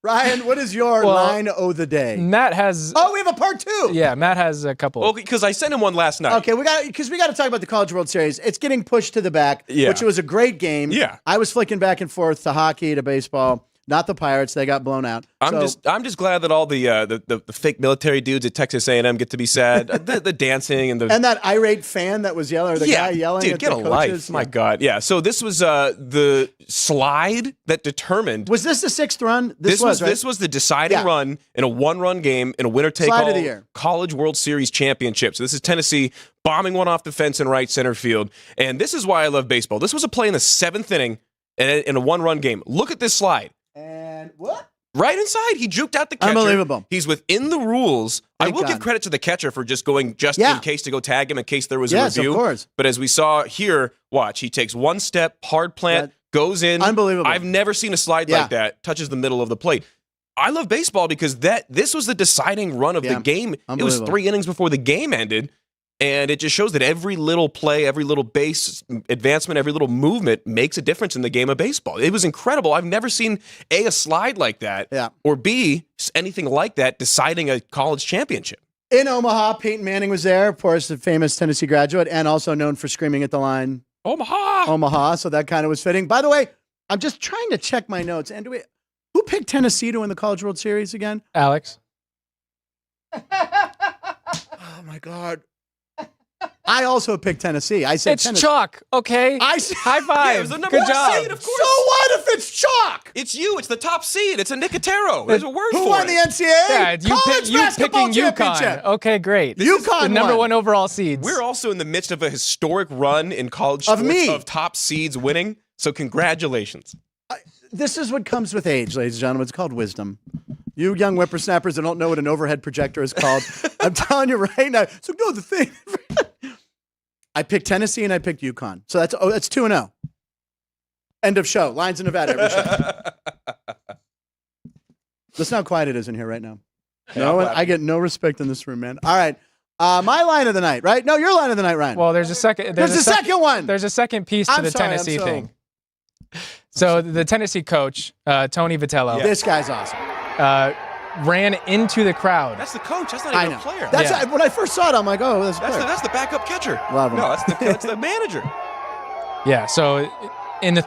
Speaker 1: Ryan, what is your line of the day?
Speaker 2: Matt has.
Speaker 1: Oh, we have a part two.
Speaker 2: Yeah, Matt has a couple.
Speaker 3: Well, because I sent him one last night.
Speaker 1: Okay, we got to talk about the College World Series. It's getting pushed to the back,
Speaker 3: Yeah.
Speaker 1: which was a great game.
Speaker 3: Yeah.
Speaker 1: I was flicking back and forth to hockey to baseball. Not the Pirates; they got blown out.
Speaker 3: I'm just glad that all the fake military dudes at Texas A&M get to be sad. the dancing and the
Speaker 1: and that irate fan that was yelling, or the guy yelling
Speaker 3: dude,
Speaker 1: at
Speaker 3: get
Speaker 1: the
Speaker 3: a
Speaker 1: coaches.
Speaker 3: life. My God, yeah. So this was the slide that determined.
Speaker 1: Was this the sixth run?
Speaker 3: This was
Speaker 1: right?
Speaker 3: this was the deciding
Speaker 1: Yeah.
Speaker 3: run in a one-run game in a winner-take-all
Speaker 1: Slide of the year.
Speaker 3: College World Series championship. So this is Tennessee bombing one off the fence in right center field. And this is why I love baseball. This was a play in the seventh inning in a one-run game. Look at this slide.
Speaker 1: And what?
Speaker 3: Right inside, he juked out the catcher.
Speaker 1: Unbelievable.
Speaker 3: He's within the rules.
Speaker 1: Thank
Speaker 3: I will
Speaker 1: God.
Speaker 3: give credit to the catcher for just going
Speaker 1: Yeah.
Speaker 3: in case to go tag him in case there was
Speaker 1: Yes,
Speaker 3: a review.
Speaker 1: of course.
Speaker 3: But as we saw here, watch, he takes one step, hard plant, goes in.
Speaker 1: Unbelievable.
Speaker 3: I've never seen a slide
Speaker 1: Yeah.
Speaker 3: like that, touches the middle of the plate. I love baseball because this was the deciding run of the game. It was
Speaker 1: Unbelievable.
Speaker 3: 3 innings before the game ended. And it just shows that every little play, every little base advancement, every little movement makes a difference in the game of baseball. It was incredible. I've never seen a slide like that,
Speaker 1: Yeah.
Speaker 3: or B, anything like that deciding a college championship.
Speaker 1: In Omaha, Peyton Manning was there, of course, the famous Tennessee graduate, and also known for screaming at the line, Omaha. So that kind of was fitting. By the way, I'm just trying to check my notes. And who picked Tennessee to win the College World Series again?
Speaker 2: Alex.
Speaker 1: Oh my God. I also picked Tennessee. I said
Speaker 2: It's
Speaker 1: Tennessee.
Speaker 2: chalk, okay? High five.
Speaker 3: Yeah, it was the number
Speaker 2: Good
Speaker 3: one
Speaker 2: job.
Speaker 3: seed, of course.
Speaker 1: So what if it's chalk?
Speaker 3: It's you. It's the top seed. It's a Nicotero. There's a word
Speaker 1: Who
Speaker 3: for
Speaker 1: won
Speaker 3: it.
Speaker 1: the NCAA?
Speaker 2: Yeah,
Speaker 1: College basketball
Speaker 2: picking
Speaker 1: championship.
Speaker 2: UConn. Okay, great.
Speaker 1: UConn
Speaker 2: the number
Speaker 1: won.
Speaker 2: one overall seeds.
Speaker 3: We're also in the midst of a historic run in college
Speaker 1: Of
Speaker 3: sports
Speaker 1: me.
Speaker 3: of top seeds winning. So congratulations.
Speaker 1: This is what comes with age, ladies and gentlemen. It's called wisdom. You young whippersnappers that don't know what an overhead projector is called, I'm telling you right now. So no, the thing. I picked Tennessee and I picked UConn. So that's 2-0. End of show. Lines in Nevada every show. Listen how quiet it is in here right now. No one, I get no respect in this room, man. All right. My line of the night, right? No, your line of the night, Ryan.
Speaker 2: Well, there's a second.
Speaker 1: There's a second one.
Speaker 2: There's a second piece to
Speaker 1: I'm
Speaker 2: the
Speaker 1: sorry,
Speaker 2: Tennessee thing. So the Tennessee coach, Tony Vitello,
Speaker 1: This guy's awesome.
Speaker 2: ran into the crowd.
Speaker 3: That's the coach. That's not
Speaker 1: I
Speaker 3: even
Speaker 1: know.
Speaker 3: a player.
Speaker 1: That's when I first saw it, I'm like, oh, that's a player.
Speaker 3: That's the backup catcher.
Speaker 1: Love him.
Speaker 3: No, that's the manager.
Speaker 2: Yeah. So in the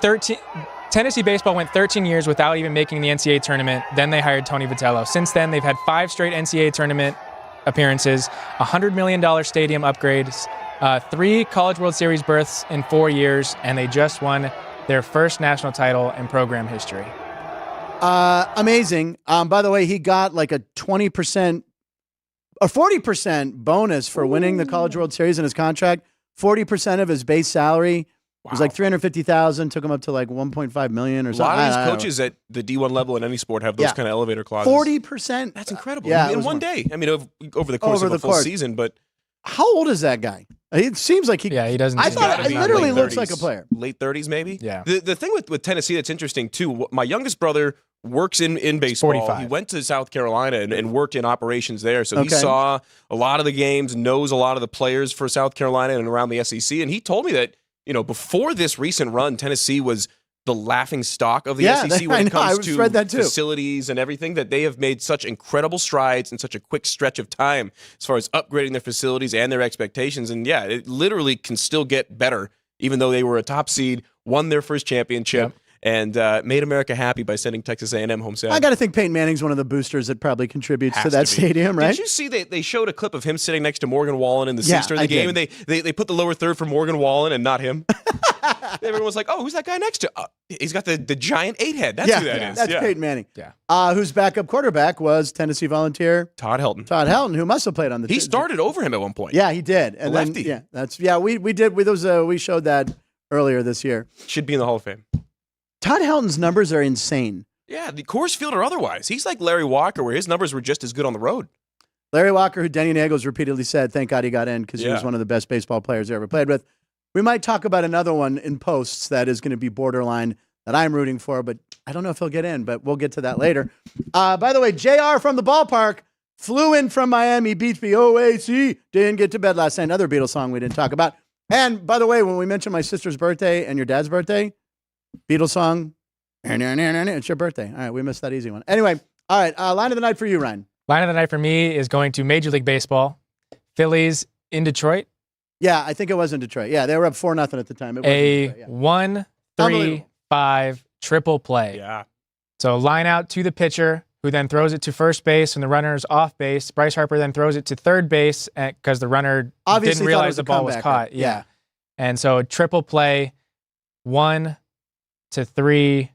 Speaker 2: Tennessee baseball went 13 years without even making the NCAA tournament. Then they hired Tony Vitello. Since then, they've had 5 straight NCAA tournament appearances, $100 million stadium upgrades, 3 College World Series berths in 4 years, and they just won their first national title in program history.
Speaker 1: Amazing. By the way, he got like a 20% or 40% bonus for winning the College World Series in his contract. 40% of his base salary was like $350,000. Took him up to like 1.5 million or
Speaker 3: A
Speaker 1: something.
Speaker 3: lot of these coaches at the D1 level in any sport have those kind of elevator clauses.
Speaker 1: 40%.
Speaker 3: That's incredible.
Speaker 1: Yeah, it
Speaker 3: in
Speaker 1: was
Speaker 3: one
Speaker 1: more.
Speaker 3: day. I mean, over the course of a full season, but
Speaker 1: How old is that guy? It seems like he.
Speaker 2: Yeah, he doesn't.
Speaker 1: I
Speaker 2: seem
Speaker 1: thought
Speaker 2: to
Speaker 1: it
Speaker 2: be-
Speaker 1: literally
Speaker 3: late
Speaker 1: looks
Speaker 3: 30s.
Speaker 1: like a player.
Speaker 3: Late 30s, maybe?
Speaker 2: Yeah.
Speaker 3: The thing with Tennessee that's interesting, too, my youngest brother works in baseball.
Speaker 2: 45.
Speaker 3: He went to South Carolina and worked in operations there. So he
Speaker 1: Okay.
Speaker 3: saw a lot of the games, knows a lot of the players for South Carolina and around the SEC. And he told me that, before this recent run, Tennessee was the laughing stock of the SEC when it comes to
Speaker 1: read that too.
Speaker 3: facilities and everything, that they have made such incredible strides in such a quick stretch of time as far as upgrading their facilities and their expectations. And yeah, it literally can still get better, even though they were a top seed, won their first championship, and made America happy by sending Texas A&M home sad.
Speaker 1: I got to think Peyton Manning's one of the boosters that probably contributes to
Speaker 3: Has
Speaker 1: that
Speaker 3: to be.
Speaker 1: stadium, right?
Speaker 3: Did you see they showed a clip of him sitting next to Morgan Wallen in the
Speaker 1: Yeah,
Speaker 3: sixth during
Speaker 1: I
Speaker 3: the game,
Speaker 1: did.
Speaker 3: and they put the lower third for Morgan Wallen and not him? Everyone was like, "Oh, who's that guy next to?" He's got the giant 8-head. That's who that is.
Speaker 1: That's Peyton Manning.
Speaker 2: Yeah.
Speaker 1: Whose backup quarterback was Tennessee volunteer
Speaker 3: Todd Helton.
Speaker 1: Todd Helton, who must have played on the.
Speaker 3: He started over him at one point.
Speaker 1: Yeah, he did. And then,
Speaker 3: lefty.
Speaker 1: we showed that earlier this year.
Speaker 3: Should be in the Hall of Fame.
Speaker 1: Todd Helton's numbers are insane.
Speaker 3: Yeah, the Coors Field or otherwise. He's like Larry Walker, where his numbers were just as good on the road.
Speaker 1: Larry Walker, who Denny Nagels repeatedly said, thank God he got in because he was one of the best baseball players he ever played with. We might talk about another one in posts that is going to be borderline that I'm rooting for, but I don't know if he'll get in, but we'll get to that later. By the way, JR from the ballpark flew in from Miami, beats me, OAC, didn't get to bed last night. Another Beatles song we didn't talk about. And by the way, when we mentioned my sister's birthday and your dad's birthday, Beatles song, it's your birthday. All right, we missed that easy one. Anyway, all right, line of the night for you, Ryan.
Speaker 2: Line of the night for me is going to Major League Baseball. Phillies in Detroit.
Speaker 1: Yeah, I think it was in Detroit. Yeah, they were up 4-0 at the time. It was in Detroit, yeah.
Speaker 2: 1-3-5 triple play.
Speaker 3: Yeah.
Speaker 2: So line out to the pitcher, who then throws it to first base, and the runner's off base. Bryce Harper then throws it to third base because the runner
Speaker 1: Obviously
Speaker 2: didn't realize the ball was caught.
Speaker 1: Yeah.
Speaker 2: And so triple play, 1-3-5.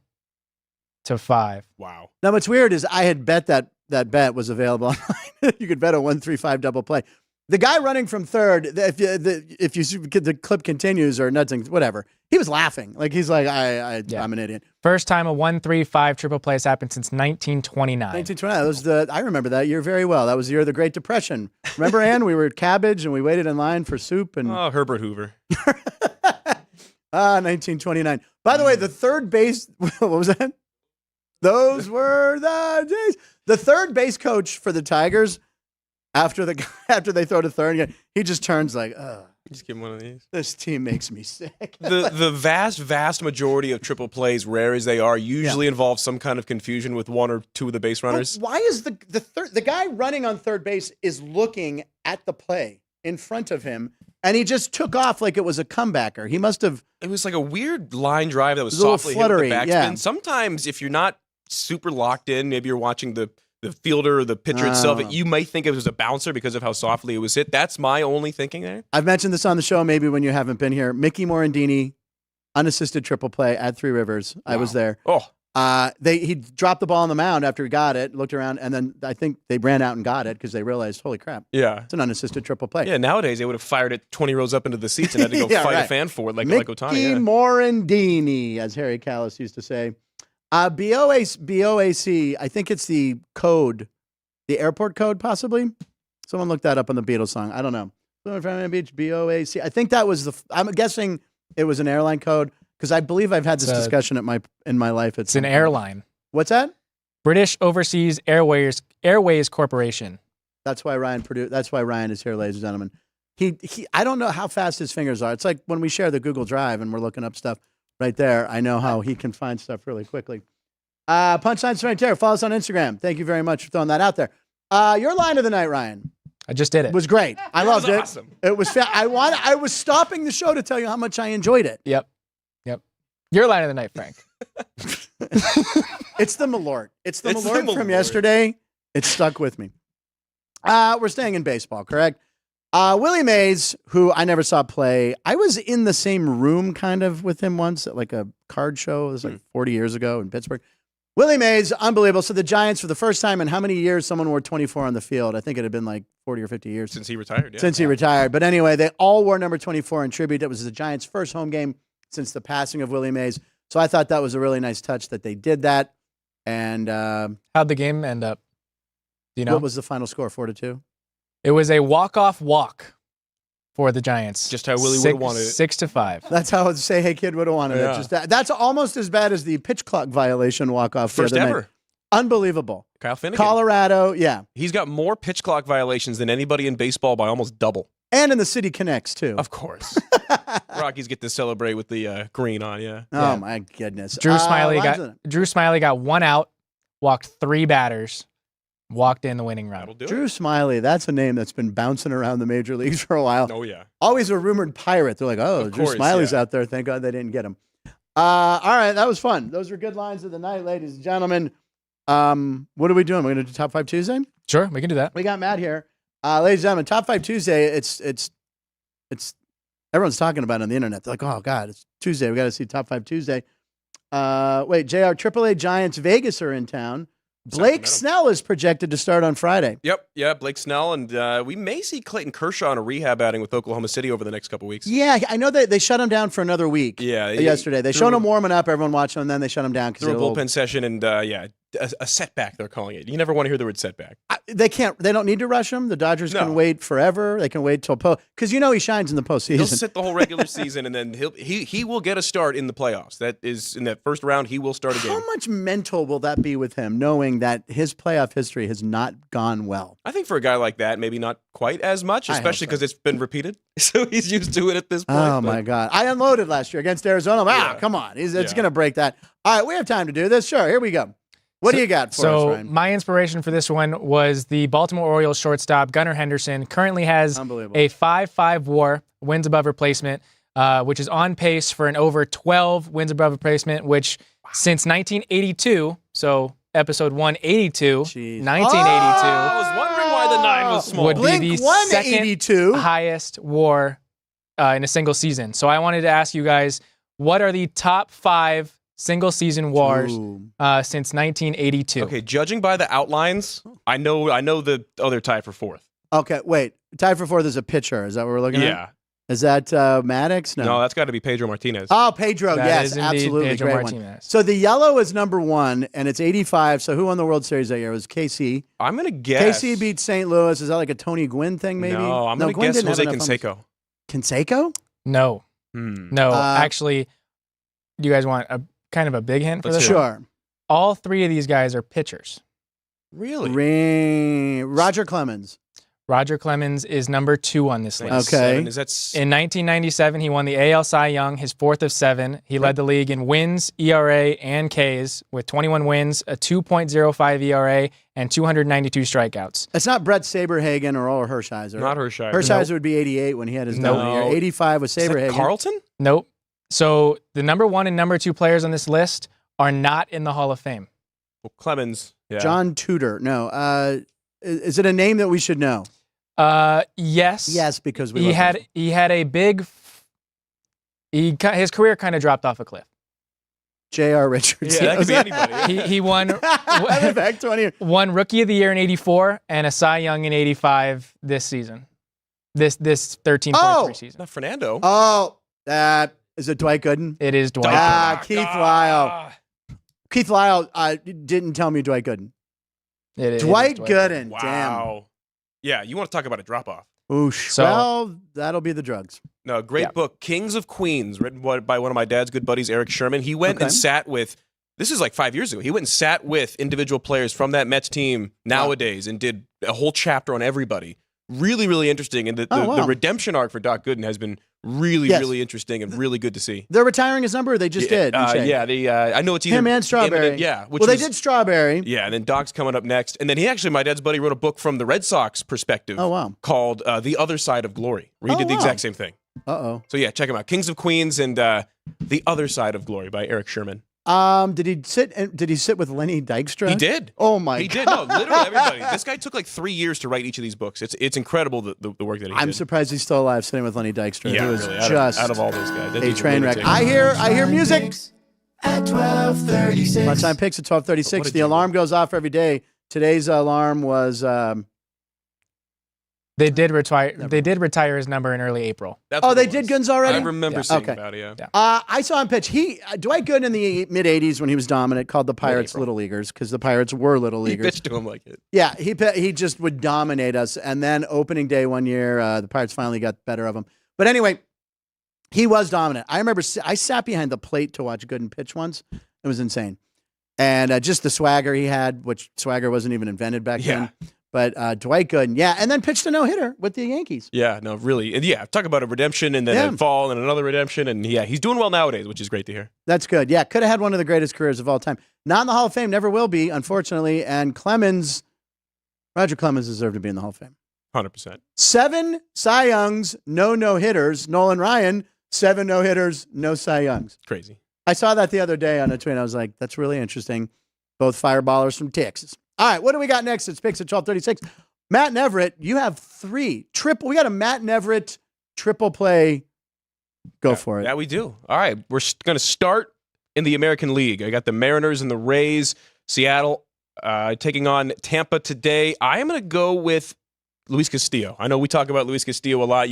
Speaker 3: Wow.
Speaker 1: Now, what's weird is I had bet that bet was available online. You could bet a 1-3-5 double play. The guy running from third, if you see the clip continues or nothing, whatever, he was laughing. Like he's like, I'm an idiot.
Speaker 2: First time a 1-3-5 triple play has happened since 1929.
Speaker 1: 1929. That was I remember that year very well. That was the year of the Great Depression. Remember, Ann? We were at Cabbage and we waited in line for soup and.
Speaker 3: Oh, Herbert Hoover.
Speaker 1: 1929. By the way, the third base. What was that? Those were the days. The third base coach for the Tigers, after they throw to third, he just turns like,
Speaker 3: Just give him one of these.
Speaker 1: this team makes me sick.
Speaker 3: The vast majority of triple plays, rare as they are, usually involve some kind of confusion with one or two of the base runners.
Speaker 1: Why is the guy running on third base is looking at the play in front of him, and he just took off like it was a comebacker? He must have.
Speaker 3: It was like a weird line drive that was
Speaker 1: a little
Speaker 3: softly hit with the
Speaker 1: fluttery,
Speaker 3: backspin.
Speaker 1: yeah.
Speaker 3: Sometimes if you're not super locked in, maybe you're watching the the fielder or the pitcher itself. You might think it was a bouncer because of how softly it was hit. That's my only thinking there.
Speaker 1: I've mentioned this on the show maybe when you haven't been here. Mickey Morandini, unassisted triple play at Three Rivers. Wow. I was there.
Speaker 3: Oh.
Speaker 1: He dropped the ball on the mound after he got it, looked around, and then I think they ran out and got it because they realized, holy crap, it's an unassisted triple play.
Speaker 3: Yeah, nowadays they would have fired it 20 rows up into the seats and had to go fight a fan for it like Ohtani.
Speaker 1: Mickey Morandini, as Harry Callis used to say. BOAC, I think it's the code, the airport code possibly. Someone looked that up on the Beatles song. I don't know. Beach, BOAC. I think that was I'm guessing it was an airline code. Because I believe I've had this discussion in my life.
Speaker 2: It's an airline.
Speaker 1: What's that?
Speaker 2: British Overseas Airways Corporation.
Speaker 1: That's why Ryan is here, ladies and gentlemen. I don't know how fast his fingers are. It's like when we share the Google Drive and we're looking up stuff right there. I know how he can find stuff really quickly. Punchlines right there. Follow us on Instagram. Thank you very much for throwing that out there. Your line of the night, Ryan.
Speaker 2: I just did it.
Speaker 1: Was great. I loved it.
Speaker 3: Awesome.
Speaker 1: It was. I was stopping the show to tell you how much I enjoyed it.
Speaker 2: Yep. Your line of the night, Frank.
Speaker 1: It's the Malort. It's the Malort from yesterday. It stuck with me. We're staying in baseball, correct? Willie Mays, who I never saw play. I was in the same room kind of with him once at like a card show. It was like 40 years ago in Pittsburgh. Willie Mays, unbelievable. So the Giants, for the first time in how many years someone wore 24 on the field? I think it had been like 40 or 50 years.
Speaker 3: Since he retired, yeah.
Speaker 1: Since he retired. But anyway, they all wore number 24 in tribute. It was the Giants' first home game since the passing of Willie Mays. So I thought that was a really nice touch that they did that. And
Speaker 2: how'd the game end up? Do you know?
Speaker 1: What was the final score, 4-2?
Speaker 2: It was a walk-off walk for the Giants.
Speaker 3: Just how Willie would have wanted it.
Speaker 2: 6-5.
Speaker 1: That's how Say Hey Kid would have wanted it. That's almost as bad as the pitch clock violation walk-off.
Speaker 3: First ever.
Speaker 1: Night. Unbelievable.
Speaker 3: Kyle Finnegan.
Speaker 1: Colorado, yeah.
Speaker 3: He's got more pitch clock violations than anybody in baseball by almost double.
Speaker 1: And in the City Connects, too.
Speaker 3: Of course. Rockies get to celebrate with the green on, yeah.
Speaker 1: Oh, my goodness.
Speaker 2: Drew Smiley got one out, walked 3 batters, walked in the winning run.
Speaker 1: Drew Smiley, that's a name that's been bouncing around the major leagues for a while.
Speaker 3: Oh, yeah.
Speaker 1: Always a rumored pirate. They're like, Drew Smiley's out there. Thank God they didn't get him. All right, that was fun. Those are good lines of the night, ladies and gentlemen. What are we doing? We're going to do Top 5 Tuesday?
Speaker 2: Sure, we can do that.
Speaker 1: We got Matt here. Ladies and gentlemen, Top 5 Tuesday, it's everyone's talking about it on the internet. They're like, oh, God, it's Tuesday. We got to see Top 5 Tuesday. Wait, JR, AAA Giants Vegas are in town. Blake Snell is projected to start on Friday.
Speaker 3: Yep, yeah, Blake Snell, and we may see Clayton Kershaw on a rehab outing with Oklahoma City over the next couple weeks.
Speaker 1: Yeah, I know they shut him down for another week.
Speaker 3: Yeah,
Speaker 1: yesterday they showed him warming up, everyone watching, and then they shut him down
Speaker 3: through a bullpen session, and a setback. They're calling it. You never want to hear the word setback.
Speaker 1: They can't. They don't need to rush him. The Dodgers can wait forever. They can wait till because he shines in the postseason.
Speaker 3: He'll sit the whole regular season, and then he will get a start in the playoffs. That is in that first round. He will start a game.
Speaker 1: How much mental will that be with him, knowing that his playoff history has not gone well?
Speaker 3: I think for a guy like that, maybe not quite as much, especially because it's been repeated. So he's used to it at this point.
Speaker 1: Oh my God! I unloaded last year against Arizona. Come on, it's going to break that. All right, we have time to do this. Sure, here we go. What do you got for us, Ryan?
Speaker 2: My inspiration for this one was the Baltimore Orioles shortstop, Gunnar Henderson. Currently has a 5.5 WAR, wins above replacement, which is on pace for an over 12 wins above replacement, which since 1982, so episode 182, 1982.
Speaker 3: I was wondering why the 9 was small.
Speaker 2: Would be the second highest WAR in a single season. So I wanted to ask you guys, what are the top 5 single season WARs since 1982.
Speaker 3: Okay, judging by the outlines, I know the other tied for 4th.
Speaker 1: Okay, wait. Tied for 4th is a pitcher. Is that what we're looking at?
Speaker 3: Yeah.
Speaker 1: Is that Maddox?
Speaker 3: No, that's got to be Pedro Martinez.
Speaker 1: Oh, Pedro.
Speaker 2: That
Speaker 1: yes,
Speaker 2: is
Speaker 1: absolutely.
Speaker 2: Pedro
Speaker 1: great
Speaker 2: Martinez.
Speaker 1: one. So the yellow is number 1, and it's 85. So who won the World Series that year? It was KC.
Speaker 3: I'm going to guess.
Speaker 1: KC beat St. Louis. Is that like a Tony Gwynn thing, maybe?
Speaker 3: No, I'm going to guess Jose Canseco.
Speaker 1: Canseco?
Speaker 2: No. No, actually, do you guys want a kind of a big hint for this?
Speaker 1: Sure.
Speaker 2: All 3 of these guys are pitchers.
Speaker 3: Really?
Speaker 1: Roger Clemens.
Speaker 2: Roger Clemens is number 2 on this list.
Speaker 1: Okay.
Speaker 2: In 1997, he won the AL Cy Young, his 4th of 7. He led the league in wins, ERA, and Ks with 21 wins, a 2.05 ERA, and 292 strikeouts.
Speaker 1: It's not Brett Saberhagen or Ola Hershiser.
Speaker 3: Not Hershiser.
Speaker 1: Hershiser would be 88 when he had his dominant year. 85 was Saberhagen.
Speaker 3: Carlton?
Speaker 2: Nope. So the number 1 and number 2 players on this list are not in the Hall of Fame.
Speaker 3: Well, Clemens. Yeah.
Speaker 1: John Tudor. No. Is it a name that we should know?
Speaker 2: Yes.
Speaker 1: Yes, because
Speaker 2: he had a big. His career kind of dropped off a cliff.
Speaker 1: J.R. Richards.
Speaker 3: Yeah, that could be anybody.
Speaker 2: He won
Speaker 1: back 20
Speaker 2: won Rookie of the Year in '84 and a Cy Young in '85 this season. This 13.3 season.
Speaker 3: Not Fernando.
Speaker 1: Oh, is it Dwight Gooden?
Speaker 2: It is Dwight.
Speaker 1: Keith Lyle. Keith Lyle didn't tell me Dwight Gooden.
Speaker 2: It is
Speaker 1: Dwight Gooden.
Speaker 3: Wow. Yeah, you want to talk about a drop-off.
Speaker 1: Oosh.
Speaker 2: So-
Speaker 1: well, that'll be the drugs.
Speaker 3: No, great book, Kings of Queens, written by one of my dad's good buddies, Eric Sherman. He went and sat with, this is like 5 years ago, he went and sat with individual players from that Mets team nowadays and did a whole chapter on everybody. Really, really interesting. And the redemption arc for Doc Gooden has been really, really interesting and really good to see.
Speaker 1: They're retiring his number, or they just did?
Speaker 3: I know it's either
Speaker 1: him and Strawberry. They did Strawberry.
Speaker 3: Yeah, and then Doc's coming up next. And then my dad's buddy, wrote a book from the Red Sox perspective called The Other Side of Glory, where he did the exact same thing.
Speaker 1: Uh-oh.
Speaker 3: So yeah, check him out. Kings of Queens and The Other Side of Glory by Eric Sherman.
Speaker 1: Did he sit with Lenny Dykstra?
Speaker 3: He did.
Speaker 1: Oh my God.
Speaker 3: He did. No, literally everybody. This guy took like 3 years to write each of these books. It's incredible the work that he did.
Speaker 1: I'm surprised he's still alive sitting with Lenny Dykstra.
Speaker 3: Yeah,
Speaker 1: he was
Speaker 3: really,
Speaker 1: just
Speaker 3: out of all those guys. That
Speaker 1: a
Speaker 3: dude's
Speaker 1: train wreck.
Speaker 3: lunatic.
Speaker 1: I hear music.
Speaker 5: At 12:36.
Speaker 1: Lunchtime picks at 12:36. The alarm goes off every day. Today's alarm was
Speaker 2: They did retire his number in early April.
Speaker 1: they did Gooden's already?
Speaker 3: I remember seeing about it, yeah.
Speaker 1: I saw him pitch. Dwight Gooden in the mid-'80s when he was dominant called the Pirates Little Leaguers because the Pirates were Little Leaguers.
Speaker 3: He pitched to him like it.
Speaker 1: Yeah, he just would dominate us. And then opening day one year, the Pirates finally got better of him. But anyway, he was dominant. I remember I sat behind the plate to watch Gooden pitch once. It was insane. And just the swagger he had, which swagger wasn't even invented back then. But Dwight Gooden, and then pitched a no-hitter with the Yankees.
Speaker 3: Yeah, no, really. And talk about a redemption and then a fall and another redemption. And he's doing well nowadays, which is great to hear.
Speaker 1: That's good. Yeah, could have had one of the greatest careers of all time. Not in the Hall of Fame, never will be, unfortunately. And Roger Clemens deserved to be in the Hall of Fame.
Speaker 3: 100%.
Speaker 1: 7 Cy Youngs, no no-hitters. Nolan Ryan, 7 no-hitters, no Cy Youngs.
Speaker 3: Crazy.
Speaker 1: I saw that the other day on a tweet. I was like, that's really interesting. Both fireballers from Texas. All right, what do we got next? It's Picks at 12:36. Matt Neverett, you have 3 triple. We got a Matt Neverett triple play. Go for it.
Speaker 3: Yeah, we do. All right, we're going to start in the American League. I got the Mariners and the Rays. Seattle taking on Tampa today. I am going to go with Luis Castillo. I know we talk about Luis Castillo a lot.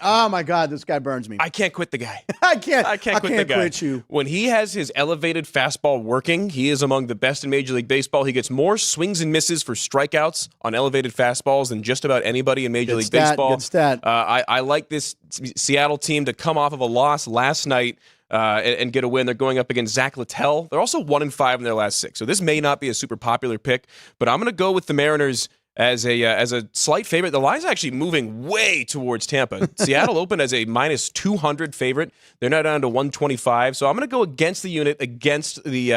Speaker 1: Oh my God, this guy burns me.
Speaker 3: I can't quit the guy.
Speaker 1: I can't
Speaker 3: quit
Speaker 1: you.
Speaker 3: When he has his elevated fastball working, he is among the best in Major League Baseball. He gets more swings and misses for strikeouts on elevated fastballs than just about anybody in Major League Baseball.
Speaker 1: Good stat.
Speaker 3: I like this Seattle team to come off of a loss last night and get a win. They're going up against Zach Littell. They're also 1-5 in their last 6. So this may not be a super popular pick, but I'm going to go with the Mariners as a slight favorite. The line's actually moving way towards Tampa. Seattle opened as a minus 200 favorite. They're now down to 125. So I'm going to go against the unit, against the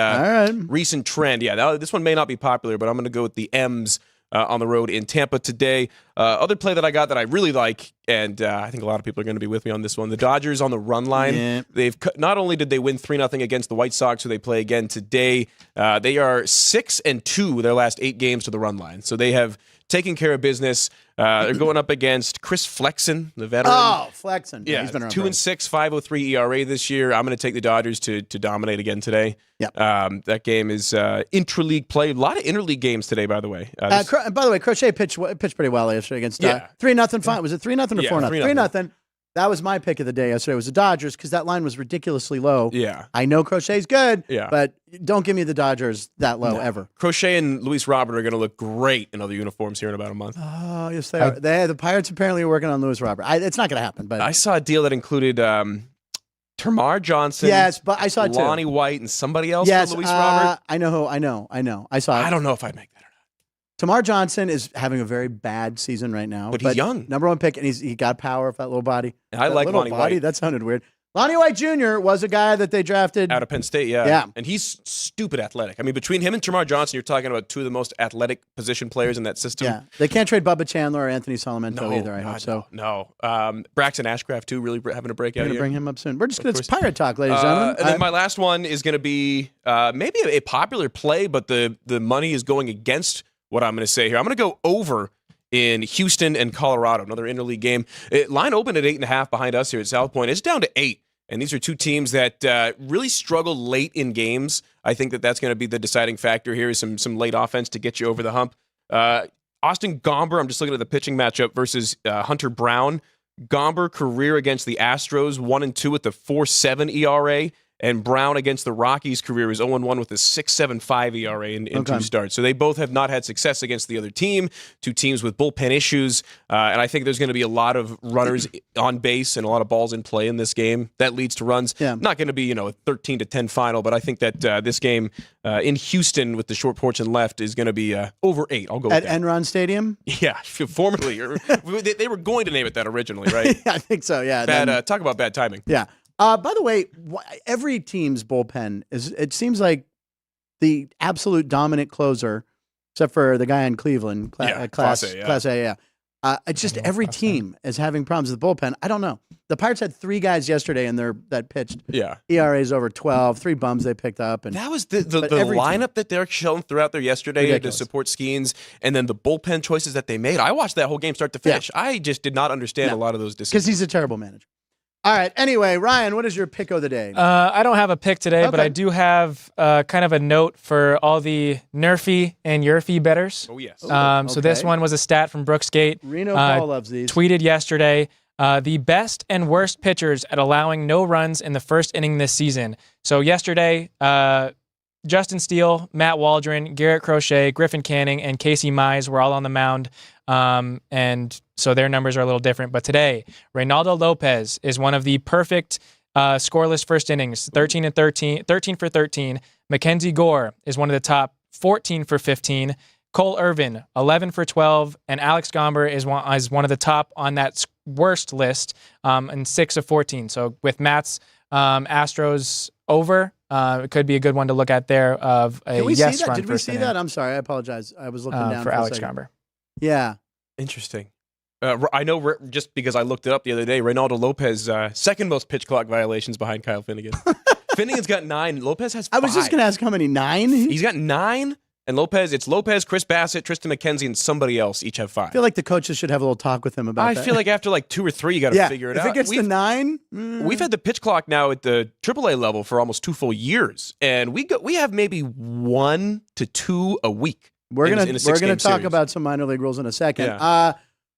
Speaker 3: recent trend. Yeah, this one may not be popular, but I'm going to go with the M's on the road in Tampa today. Other play that I got that I really like, and I think a lot of people are going to be with me on this one, the Dodgers on the run line. Yeah. They've not only did they win 3-0 against the White Sox, who they play again today, they are 6-2 their last 8 games to the run line. So they have taken care of business. They're going up against Chris Flexen, the veteran.
Speaker 1: Oh, Flexen.
Speaker 3: Yeah,
Speaker 1: he's been around
Speaker 3: 2-6, 5.03 ERA this year. I'm going to take the Dodgers to dominate again today.
Speaker 1: Yep.
Speaker 3: That game is intra-league play. A lot of interleague games today, by the way.
Speaker 1: By the way, Crochet pitched pretty well yesterday against 3-0. Fine. Was it 3-0 or 4-0? 3-0. That was my pick of the day yesterday. It was the Dodgers because that line was ridiculously low.
Speaker 3: Yeah.
Speaker 1: I know Crochet's good, but don't give me the Dodgers that low ever.
Speaker 3: Crochet and Luis Robert are going to look great in other uniforms here in about a month.
Speaker 1: Oh, yes, they are. The Pirates apparently are working on Luis Robert. It's not going to happen. But
Speaker 3: I saw a deal that included Termarr Johnson.
Speaker 1: Yes, but I saw it too.
Speaker 3: Lonnie White and somebody else for Luis Robert.
Speaker 1: I know. I saw it.
Speaker 3: I don't know if I'd make that or not.
Speaker 1: Termarr Johnson is having a very bad season right now.
Speaker 3: But he's young.
Speaker 1: Number 1 pick, and he got power of that little body.
Speaker 3: And I like Lonnie
Speaker 1: body,
Speaker 3: White.
Speaker 1: That sounded weird. Lonnie White Jr. was a guy that they drafted
Speaker 3: out of Penn State, yeah.
Speaker 1: Yeah.
Speaker 3: And he's stupid athletic. I mean, between him and Tamar Johnson, you're talking about two of the most athletic position players in that system.
Speaker 1: Yeah, they can't trade Bubba Chandler or Anthony Salamento either, I hope so.
Speaker 3: No. Braxton Ashcraft, too, really having a breakout
Speaker 1: We're going to
Speaker 3: year.
Speaker 1: bring him up soon. We're just going to pirate talk, ladies and gentlemen.
Speaker 3: And then my last one is going to be maybe a popular play, but the money is going against what I'm going to say here. I'm going to go over in Houston and Colorado, another interleague game. Line opened at 8.5 behind us here at South Point. It's down to 8. And these are two teams that really struggle late in games. I think that's going to be the deciding factor here is some late offense to get you over the hump. Austin Gomber, I'm just looking at the pitching matchup versus Hunter Brown. Gomber, career against the Astros, 1-2 with the 4.7 ERA. And Brown against the Rockies' career is 0-1 with a 6.75 ERA in two starts. So they both have not had success against the other team, two teams with bullpen issues. And I think there's going to be a lot of runners on base and a lot of balls in play in this game. That leads to runs. Yeah. Not going to be, a 13-10 final, but I think that this game in Houston with the short porch and left is going to be over 8. I'll go with
Speaker 1: that. At Enron Stadium?
Speaker 3: Yeah, formerly. They were going to name it that originally, right?
Speaker 1: I think so, yeah.
Speaker 3: Talk about bad timing.
Speaker 1: Yeah. By the way, every team's bullpen it seems like the absolute dominant closer, except for the guy in Cleveland, Class A. Yeah. It's just every team is having problems with the bullpen. I don't know. The Pirates had 3 guys yesterday that pitched.
Speaker 3: Yeah.
Speaker 1: ERAs over 12, 3 bums they picked up. And
Speaker 3: that was the lineup that they're showing throughout there yesterday. Ridiculous. To support Skeens, and then the bullpen choices that they made. I watched that whole game start to finish. Yeah. I just did not understand a lot of those decisions.
Speaker 1: Because he's a terrible manager. All right. Anyway, Ryan, what is your pick of the day?
Speaker 2: I don't have a pick today, but I do have kind of a note for all the Nerfy and Yurfy bettors.
Speaker 3: Oh, yes.
Speaker 2: So this one was a stat from Brooksgate.
Speaker 1: Reno Paul loves these.
Speaker 2: Tweeted yesterday, the best and worst pitchers at allowing no runs in the first inning this season. So yesterday, Justin Steele, Matt Waldron, Garrett Crochet, Griffin Canning, and Casey Mize were all on the mound. And so their numbers are a little different. But today, Reynaldo Lopez is one of the perfect scoreless first innings, 13 for 13. Mackenzie Gore is one of the top 14 for 15. Cole Irvin, 11 for 12. And Alex Gomber is one of the top on that worst list, and 6 of 14. So with Matt's Astros over, it could be a good one to look at there of a yes run.
Speaker 1: Did we see that? I'm sorry. I apologize. I was looking down
Speaker 2: for Alex Gomber.
Speaker 1: Yeah.
Speaker 3: Interesting. I know just because I looked it up the other day, Reynaldo Lopez, second most pitch clock violations behind Kyle Finnegan. Finnegan's got 9. Lopez has 5.
Speaker 1: I was just going to ask how many. 9?
Speaker 3: He's got 9. And it's Lopez, Chris Bassett, Tristan McKenzie, and somebody else each have 5.
Speaker 1: I feel like the coaches should have a little talk with him about that.
Speaker 3: I feel like after 2 or 3, you got to figure it out.
Speaker 1: If it gets to 9,
Speaker 3: we've had the pitch clock now at the AAA level for almost 2 full years, and we have maybe 1 to 2 a week.
Speaker 1: We're gonna talk about some minor league rules in a second.
Speaker 3: Yeah.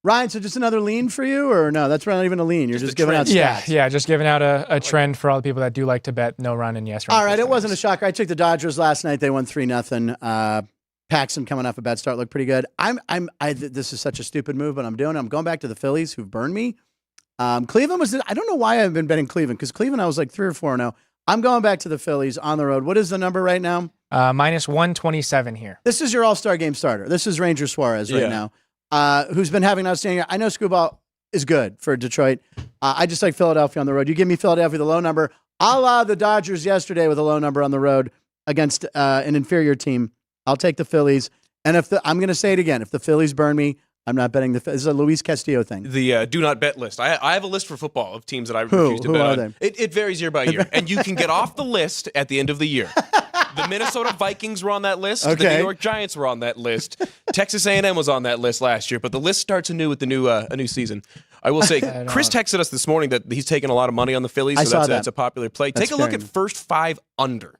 Speaker 1: Ryan, so just another lean for you, or no? That's not even a lean. You're just giving out stats.
Speaker 2: Yeah, just giving out a trend for all the people that do like to bet no run and yes run.
Speaker 1: All right, it wasn't a shocker. I took the Dodgers last night. They won 3-0. Paxton coming off a bad start looked pretty good. This is such a stupid move, but I'm going back to the Phillies who've burned me. Cleveland was. I don't know why I've been betting Cleveland because Cleveland I was like 3 or 4-0. I'm going back to the Phillies on the road. What is the number right now?
Speaker 2: Minus 127 here.
Speaker 1: This is your All-Star game starter. This is Ranger Suarez right now, who's been having an outstanding year. I know Screwball is good for Detroit. I just like Philadelphia on the road. You give me Philadelphia the low number. A la the Dodgers yesterday with a low number on the road against an inferior team. I'll take the Phillies. And I'm going to say it again. If the Phillies burn me, I'm not betting this is a Luis Castillo thing.
Speaker 3: The do not bet list. I have a list for football of teams that I refuse to bet on.
Speaker 1: They?
Speaker 3: It varies year by year, and you can get off the list at the end of the year. The Minnesota Vikings were on that list. Okay. The New York Giants were on that list. Texas A&M was on that list last year, but the list starts anew with the new a new season. I will say, Chris texted us this morning that he's taking a lot of money on the Phillies, so that's a popular play. Take a look at first 5 under.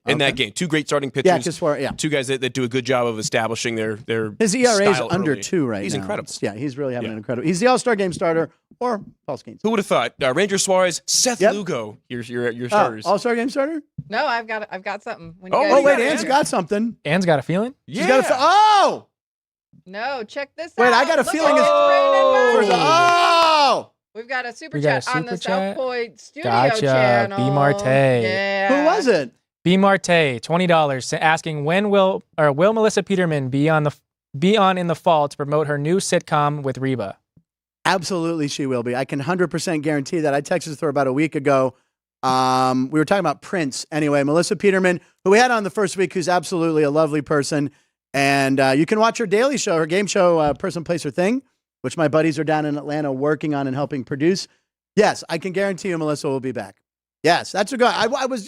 Speaker 3: In that game. 2 great starting pitchers. 2 guys that do a good job of establishing their
Speaker 1: His ERA is under
Speaker 3: early.
Speaker 1: 2 right now.
Speaker 3: He's incredible.
Speaker 1: Yeah, he's really having an incredible. He's the All-Star game starter or Paul Skeens.
Speaker 3: Who would have thought? Ranger Suarez, Seth Lugo, your starters.
Speaker 1: All-Star game starter?
Speaker 6: No, I've got something. When
Speaker 1: wait, Ann's got something.
Speaker 2: Ann's got a feeling?
Speaker 3: Yeah.
Speaker 1: She's got
Speaker 6: No, check this out.
Speaker 1: Wait, I got a feeling
Speaker 6: We've got a super chat on the South Point Studio channel.
Speaker 2: B. Marte.
Speaker 6: Yeah.
Speaker 1: Who was it?
Speaker 2: B. Marte, $20, asking when will Melissa Peterman be on in the fall to promote her new sitcom with Reba?
Speaker 1: Absolutely, she will be. I can 100% guarantee that. I texted her about a week ago. We were talking about Prince. Anyway, Melissa Peterman, who we had on the first week, who's absolutely a lovely person. And you can watch her daily show, her game show, Person, Place, or Thing, which my buddies are down in Atlanta working on and helping produce. Yes, I can guarantee you Melissa will be back. Yes, that's a good.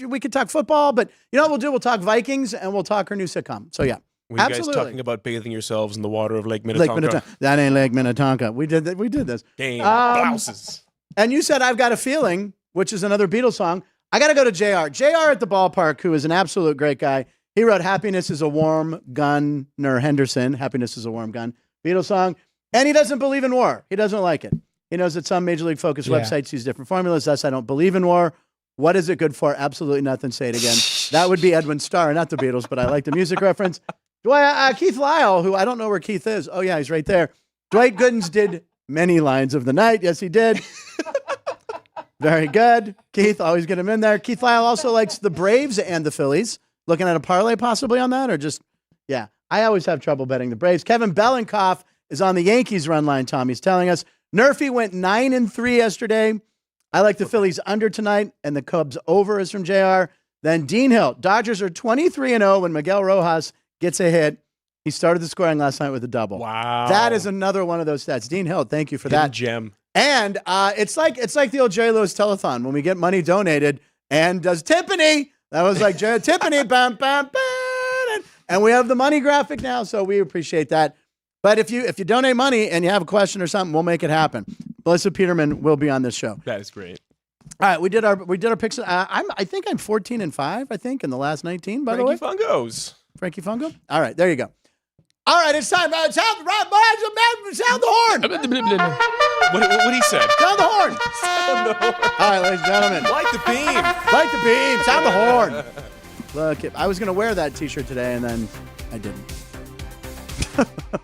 Speaker 1: We could talk football, but you know what we'll do? We'll talk Vikings, and we'll talk her new sitcom. So, yeah.
Speaker 3: Were you guys talking about bathing yourselves in the water of Lake Minnetonka?
Speaker 1: That ain't Lake Minnetonka. We did this.
Speaker 3: Game blouses.
Speaker 1: And you said I've Got a Feeling, which is another Beatles song. I got to go to JR. JR at the ballpark, who is an absolute great guy. He wrote Happiness is a Warm Gun, Henderson. Happiness is a Warm Gun. Beatles song. And he doesn't believe in war. He doesn't like it. He knows that some Major League Focus websites use different formulas. Thus, I don't believe in war. What is it good for? Absolutely nothing. Say it again. That would be Edwin Starr, not the Beatles, but I like the music reference. Keith Lyle, who I don't know where Keith is. Oh, yeah, he's right there. Dwight Gooden's did many lines of the night. Yes, he did. Very good. Keith, always get him in there. Keith Lyle also likes the Braves and the Phillies. Looking at a parlay possibly on that, or just, yeah. I always have trouble betting the Braves. Kevin Bellenkoff is on the Yankees run line, Tommy's telling us. Nerfy went 9-3 yesterday. I like the Phillies under tonight, and the Cubs over is from JR. Then Dean Hill. Dodgers are 23-0 when Miguel Rojas gets a hit. He started the scoring last night with a double.
Speaker 3: Wow.
Speaker 1: That is another one of those stats. Dean Hill, thank you for that.
Speaker 3: Gem.
Speaker 1: And it's like the old Jerry Lewis telethon when we get money donated. And does Tiffany? That was like Tiffany. Bam, bam, bam. And we have the money graphic now, so we appreciate that. But if you donate money and you have a question or something, we'll make it happen. Melissa Peterman will be on this show.
Speaker 3: That is great.
Speaker 1: All right, we did our picks. I think I'm 14-5. I think in the last 19. By the way, Frankie Fungo. All right, there you go. All right, it's time. Sound the horn.
Speaker 3: What he said?
Speaker 1: Sound the horn. All right, ladies and gentlemen.
Speaker 3: Light the beam.
Speaker 1: Light the beam. Sound the horn. Look, I was going to wear that T-shirt today, and then I didn't.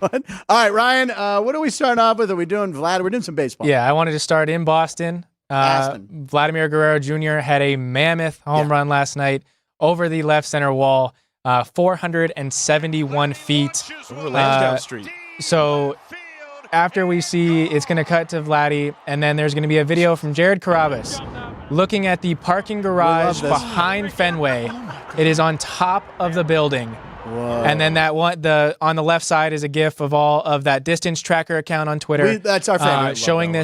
Speaker 1: All right, Ryan, what are we starting off with? Are we doing Vlad? We're doing some baseball.
Speaker 2: Yeah, I wanted to start in Boston. Vladimir Guerrero Jr. had a mammoth home run last night over the left center wall, 471 feet.
Speaker 3: Over Lansdowne Street.
Speaker 2: So after we see, it's going to cut to Vladdy, and then there's going to be a video from Jared Carabas looking at the parking garage behind Fenway. It is on top of the building.
Speaker 1: Whoa.
Speaker 2: And then on the left side is a GIF of all of that distance tracker account on Twitter.
Speaker 1: That's our favorite.
Speaker 2: Showing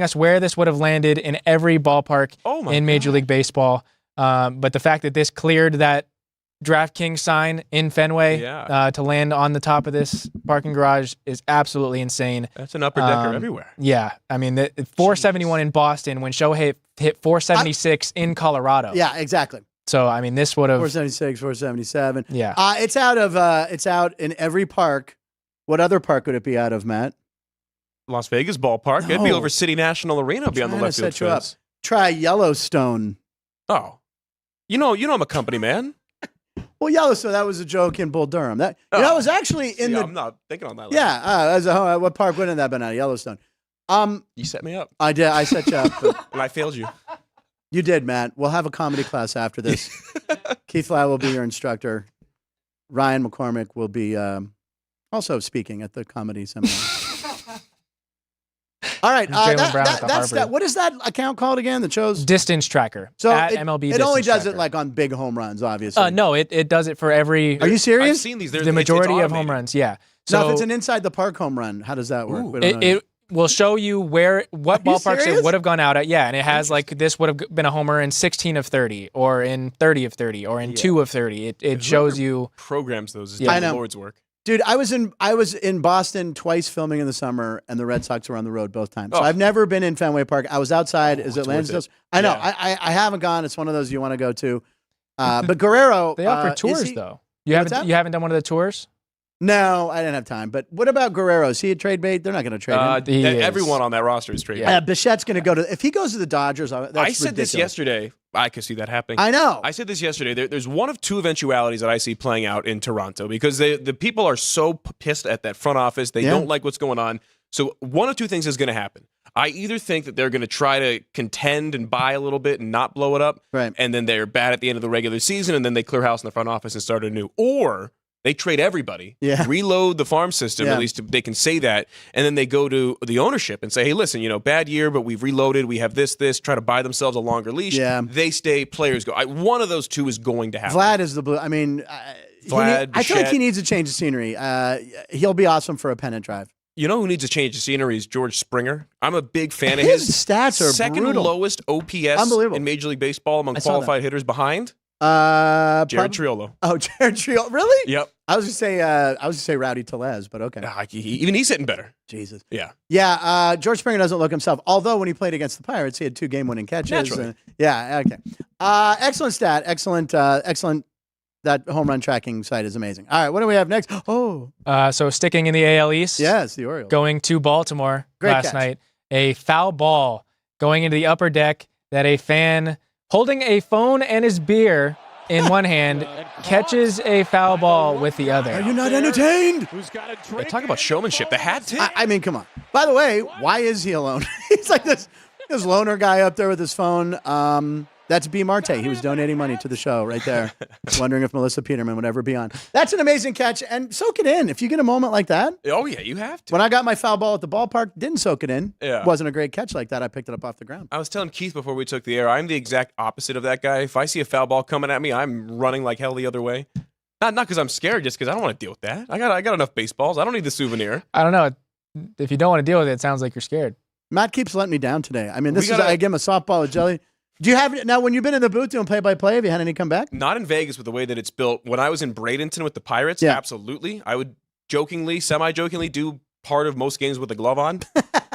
Speaker 2: us where this would have landed in every ballpark in Major League Baseball. But the fact that this cleared that DraftKings sign in Fenway to land on the top of this parking garage is absolutely insane.
Speaker 3: That's an upper decker everywhere.
Speaker 2: Yeah, I mean, 471 in Boston when Shohei hit 476 in Colorado.
Speaker 1: Yeah, exactly.
Speaker 2: So, I mean, this would have
Speaker 1: 476, 477.
Speaker 2: Yeah.
Speaker 1: It's out in every park. What other park would it be out of, Matt?
Speaker 3: Las Vegas ballpark.
Speaker 1: No.
Speaker 3: It'd be over City National Arena. It'd be on the left field fence.
Speaker 1: Try Yellowstone.
Speaker 3: Oh. You know I'm a company man.
Speaker 1: Well, Yellowstone, that was a joke in Bull Durham. That was actually in the.
Speaker 3: I'm not thinking on that.
Speaker 1: Yeah, what park wouldn't that have been out of Yellowstone?
Speaker 3: You set me up.
Speaker 1: I did. I set you up.
Speaker 3: And I failed you.
Speaker 1: You did, Matt. We'll have a comedy class after this. Keith Lyle will be your instructor. Ryan McCormick will be also speaking at the comedy seminar. All right, what is that account called again? That shows
Speaker 2: distance tracker.
Speaker 1: So
Speaker 2: at MLB.
Speaker 1: It only does
Speaker 2: tracker.
Speaker 1: it like on big home runs, obviously.
Speaker 2: No, it does it for every.
Speaker 1: Are you serious?
Speaker 3: I've seen these.
Speaker 2: The majority of home runs, yeah.
Speaker 1: So if it's an inside the park home run, how does that work?
Speaker 2: It will show you what ballparks it would have gone out at. Yeah, and it has like this would have been a homer in 16 of 30, or in 30 of 30, or in 2 of 30. It shows you
Speaker 3: programs those. Is
Speaker 1: I know.
Speaker 3: Lord's work.
Speaker 1: Dude, I was in Boston twice filming in the summer, and the Red Sox were on the road both times. So I've never been in Fenway Park. I was outside. Is it Lansdowne? I know. Yeah. I haven't gone. It's one of those you want to go to. But Guerrero,
Speaker 2: they offer tours though. You haven't done one of the tours?
Speaker 1: No, I didn't have time. But what about Guerrero? Is he a trade bait? They're not going to trade him.
Speaker 3: Everyone on that roster is trade bait.
Speaker 1: Bichette's going to go to. If he goes to the Dodgers, that's
Speaker 3: I said
Speaker 1: ridiculous.
Speaker 3: this yesterday. I could see that happening.
Speaker 1: I know.
Speaker 3: I said this yesterday. There's one of two eventualities that I see playing out in Toronto because the people are so pissed at that front office. They don't like what's going on. So one of two things is going to happen. I either think that they're going to try to contend and buy a little bit and not blow it up,
Speaker 1: right?
Speaker 3: And then they're bad at the end of the regular season, and then they clear house in the front office and start anew. Or They trade everybody,
Speaker 1: Yeah.
Speaker 3: reload the farm system,
Speaker 1: Yeah.
Speaker 3: at least they can say that, and then they go to the ownership and say, hey, listen, bad year, but we've reloaded, we have this, try to buy themselves a longer leash.
Speaker 1: Yeah.
Speaker 3: They stay, players go. One of those two is going to happen.
Speaker 1: Vlad is the blue. I mean,
Speaker 3: Vlad,
Speaker 1: I feel like
Speaker 3: Bichette.
Speaker 1: he needs a change of scenery. He'll be awesome for a pennant drive.
Speaker 3: You know who needs a change of scenery is George Springer. I'm a big fan of
Speaker 1: His
Speaker 3: his.
Speaker 1: stats are
Speaker 3: second
Speaker 1: brutal.
Speaker 3: lowest OPS
Speaker 1: Unbelievable.
Speaker 3: in Major League Baseball among
Speaker 1: I saw
Speaker 3: qualified hitters behind
Speaker 1: Jared
Speaker 3: Jared Triolo.
Speaker 1: Oh, Jared Triolo. Really?
Speaker 3: Yep.
Speaker 1: I was gonna say Rowdy Tellez, but okay.
Speaker 3: Even he's hitting better.
Speaker 1: Jesus.
Speaker 3: Yeah.
Speaker 1: Yeah. George Springer doesn't look himself. Although when he played against the Pirates, he had 2 game-winning catches.
Speaker 3: Naturally.
Speaker 1: Yeah. Okay. Excellent stat. Excellent. That home run tracking site is amazing. All right. What do we have next? Oh.
Speaker 2: So sticking in the AL East.
Speaker 1: Yes, the Orioles.
Speaker 2: Going to Baltimore
Speaker 1: Great
Speaker 2: last
Speaker 1: catch.
Speaker 2: night. A foul ball going into the upper deck that a fan holding a phone and his beer in one hand catches a foul ball with the other.
Speaker 1: Are you not entertained?
Speaker 3: They talk about showmanship. The hat tip.
Speaker 1: I mean, come on. By the way, why is he alone? He's like this loner guy up there with his phone. That's B. Marte. He was donating money to the show right there. Wondering if Melissa Peterman would ever be on. That's an amazing catch. And soak it in. If you get a moment like that.
Speaker 3: Oh, yeah, you have to.
Speaker 1: When I got my foul ball at the ballpark, didn't soak it in.
Speaker 3: Yeah.
Speaker 1: Wasn't a great catch like that. I picked it up off the ground.
Speaker 3: I was telling Keith before we took the air, I'm the exact opposite of that guy. If I see a foul ball coming at me, I'm running like hell the other way. Not because I'm scared, just because I don't want to deal with that. I got enough baseballs. I don't need the souvenir.
Speaker 2: I don't know. If you don't want to deal with it, it sounds like you're scared.
Speaker 1: Matt keeps letting me down today. I mean, I give him a softball of jelly. Do you have now? When you've been in the booth doing play-by-play, have you had any come back?
Speaker 3: Not in Vegas with the way that it's built. When I was in Bradenton with the Pirates,
Speaker 1: Yeah.
Speaker 3: absolutely. I would semi-jokingly do part of most games with a glove on,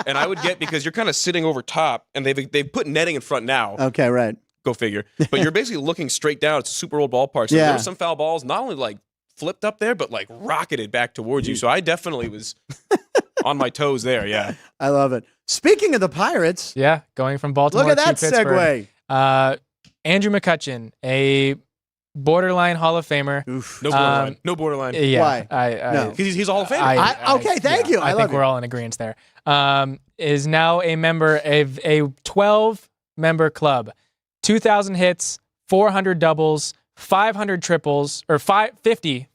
Speaker 3: and I would get because you're kind of sitting over top, and they've put netting in front now.
Speaker 1: Okay, right.
Speaker 3: Go figure. But you're basically looking straight down. It's a super old ballpark. So
Speaker 1: Yeah.
Speaker 3: there were some foul balls, not only like flipped up there, but like rocketed back towards you. So I definitely was on my toes there. Yeah.
Speaker 1: I love it. Speaking of the Pirates,
Speaker 2: Yeah, going from Baltimore
Speaker 1: look at that
Speaker 2: to Pittsburgh.
Speaker 1: segue.
Speaker 2: Andrew McCutchen, a borderline Hall of Famer.
Speaker 1: Oof.
Speaker 3: No borderline. No borderline.
Speaker 2: Yeah,
Speaker 1: Why?
Speaker 2: I,
Speaker 3: Because he's a Hall of Famer.
Speaker 1: Okay, thank you. I
Speaker 2: think
Speaker 1: love
Speaker 2: we're
Speaker 1: you.
Speaker 2: all in agreement there. Is now a member of a 12-member club. 2,000 hits, 400 doubles, 500 triples, or 50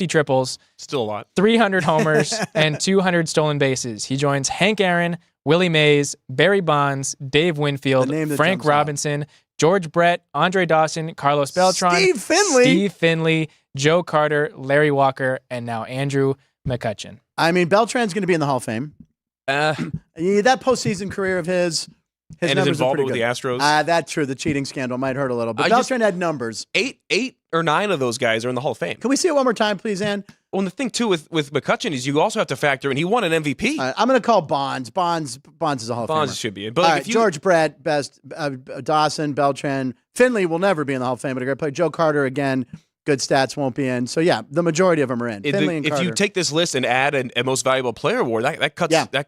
Speaker 2: triples,
Speaker 3: Still a lot.
Speaker 2: 300 homers, and 200 stolen bases. He joins Hank Aaron, Willie Mays, Barry Bonds, Dave Winfield,
Speaker 1: The name that
Speaker 2: Frank
Speaker 1: jumps out.
Speaker 2: Robinson, George Brett, Andre Dawson, Carlos Beltran,
Speaker 1: Steve Finley.
Speaker 2: Joe Carter, Larry Walker, and now Andrew McCutchen.
Speaker 1: I mean, Beltran's going to be in the Hall of Fame. That postseason career of his
Speaker 3: And his
Speaker 1: numbers are
Speaker 3: involvement
Speaker 1: pretty
Speaker 3: with
Speaker 1: good.
Speaker 3: the Astros.
Speaker 1: That's true. The cheating scandal might hurt a little, but
Speaker 3: I just-
Speaker 1: Beltran had numbers.
Speaker 3: 8 or 9 of those guys are in the Hall of Fame.
Speaker 1: Can we see it one more time, please, Ann?
Speaker 3: Well, and the thing too with McCutchen is you also have to factor in he won an MVP.
Speaker 1: I'm going to call Bonds. Bonds is a Hall of
Speaker 3: Bonds
Speaker 1: Famer.
Speaker 3: should be in. But
Speaker 1: All
Speaker 3: like,
Speaker 1: right,
Speaker 3: if you,
Speaker 1: George Brett, best. Dawson, Beltran, Finley will never be in the Hall of Fame, but a great player. Joe Carter again, good stats, won't be in. So yeah, the majority of them are in. Finley and
Speaker 3: if
Speaker 1: Carter.
Speaker 3: you take this list and add a most valuable player award, that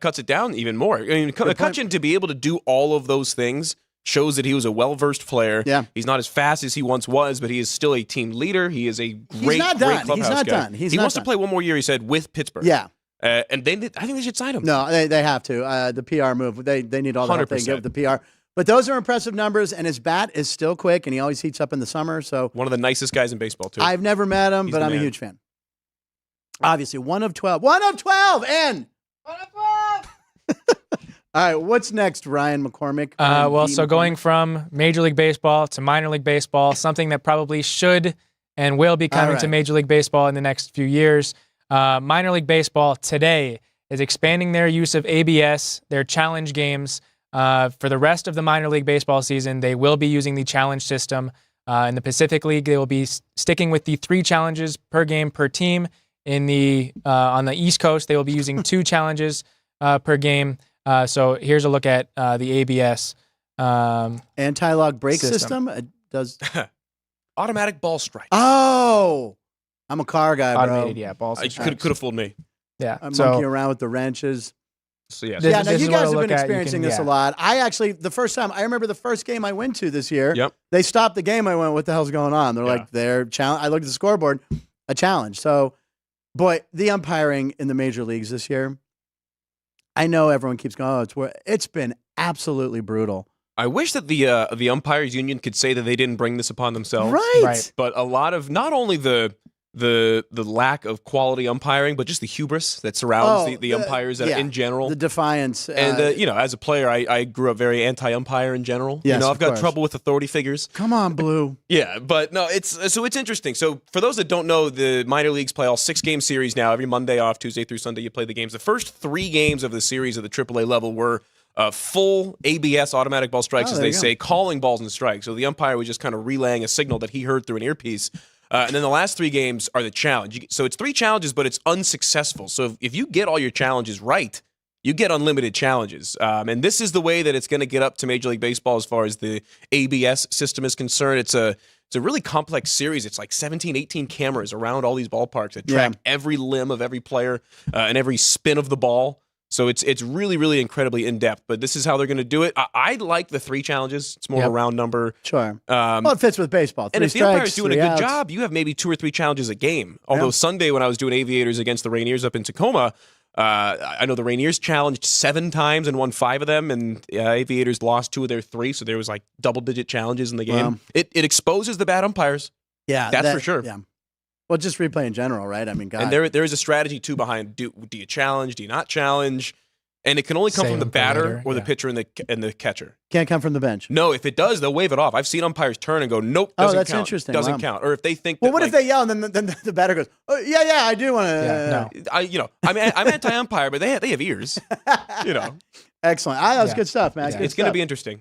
Speaker 3: cuts it down even more. I mean, McCutchen to be able to do all of those things shows that he was a well-versed player.
Speaker 1: Yeah.
Speaker 3: He's not as fast as he once was, but he is still a team leader. He is a great,
Speaker 1: not done.
Speaker 3: great clubhouse
Speaker 1: He's not
Speaker 3: guy.
Speaker 1: done. He
Speaker 3: wants
Speaker 1: done.
Speaker 3: to play one more year, he said, with Pittsburgh.
Speaker 1: Yeah.
Speaker 3: And I think they should sign him.
Speaker 1: No, they have to. The PR move. They need all the help they can get
Speaker 3: 100%.
Speaker 1: with the PR. But those are impressive numbers, and his bat is still quick, and he always heats up in the summer. So
Speaker 3: One of the nicest guys in baseball, too.
Speaker 1: I've never met him,
Speaker 3: He's
Speaker 1: but
Speaker 3: the
Speaker 1: I'm a
Speaker 3: man.
Speaker 1: huge fan. Obviously, 1 of 12. 1 of 12, N. All right, what's next, Ryan McCormick?
Speaker 2: So going from Major League Baseball to minor league baseball, something that probably should and will be coming to
Speaker 1: right.
Speaker 2: Major League Baseball in the next few years. Minor league baseball today is expanding their use of ABS, their challenge games. For the rest of the minor league baseball season, they will be using the challenge system. In the Pacific League, they will be sticking with the 3 challenges per game per team. On the East Coast, they will be using 2 challenges per game. So here's a look at the ABS
Speaker 1: Anti-lock brake
Speaker 2: system.
Speaker 1: system. It does.
Speaker 3: Automatic ball strike.
Speaker 1: Oh, I'm a car guy, bro.
Speaker 2: automated, yeah, balls. and
Speaker 3: Could
Speaker 2: strikes.
Speaker 3: have fooled me.
Speaker 2: Yeah.
Speaker 1: I'm
Speaker 2: So
Speaker 1: monkeying around with the wrenches.
Speaker 3: So, yeah.
Speaker 2: This-
Speaker 1: Yeah, now
Speaker 2: this
Speaker 1: you
Speaker 2: is what
Speaker 1: guys
Speaker 2: I'll
Speaker 1: have
Speaker 2: look
Speaker 1: been
Speaker 2: at. You
Speaker 1: experiencing
Speaker 2: can-
Speaker 1: this a
Speaker 2: yeah.
Speaker 1: lot. I actually, the remember the first game I went to this year,
Speaker 3: Yep.
Speaker 1: they stopped the game. I went, what the hell's going on? They're
Speaker 3: Yeah.
Speaker 1: like, I looked at the scoreboard, a challenge. So, boy, the umpiring in the major leagues this year, I know everyone keeps going, it's been absolutely brutal.
Speaker 3: I wish that the umpires union could say that they didn't bring this upon themselves.
Speaker 1: Right.
Speaker 2: Right.
Speaker 3: But a lot of not only the the lack of quality umpiring, but just the hubris that surrounds the umpires in general.
Speaker 1: The defiance.
Speaker 3: And, as a player, I grew up very anti-umpire in general.
Speaker 1: Yes,
Speaker 3: I've got trouble with authority figures.
Speaker 1: Come on, Blue.
Speaker 3: Yeah, but no, it's interesting. So for those that don't know, the minor leagues play all 6-game series now. Every Monday off, Tuesday through Sunday, you play the games. The first 3 games of the series at the AAA level were full ABS, automatic ball strikes, as they say, calling balls and strikes. So the umpire was just kind of relaying a signal that he heard through an earpiece. And then the last 3 games are the challenge. So it's 3 challenges, but it's unsuccessful. So if you get all your challenges right, you get unlimited challenges. And this is the way that it's going to get up to Major League Baseball as far as the ABS system is concerned. It's a really complex series. It's like 17, 18 cameras around all these ballparks that track every limb of every player and every spin of the ball. So it's really, really incredibly in-depth, but this is how they're going to do it. I like the 3 challenges. It's more of a round number.
Speaker 1: Sure. Well, it fits with baseball.
Speaker 3: And if the umpire's doing a good job, you have maybe 2 or 3 challenges a game. Although Sunday when I was doing Aviators against the Rainiers up in Tacoma, I know the Rainiers challenged 7 times and won 5 of them, and Aviators lost 2 of their 3, so there was like double-digit challenges in the game. Wow. It exposes the bad umpires. Yeah. That's for sure.
Speaker 1: Yeah. Well, just replay in general, right? I mean, God.
Speaker 3: And there is a strategy, too, behind do you challenge, do you not challenge? And it can only come from the batter or the pitcher and the catcher.
Speaker 1: Can't come from the bench.
Speaker 3: No, if it does, they'll wave it off. I've seen umpires turn and go, nope, doesn't count.
Speaker 1: That's interesting.
Speaker 3: Doesn't count. Or if they think
Speaker 1: well, what if they yell and then the batter goes, oh, yeah, I do want to.
Speaker 3: No. I'm anti-umpire, but they have ears.
Speaker 1: Excellent. That was good stuff, man.
Speaker 3: It's going to be interesting.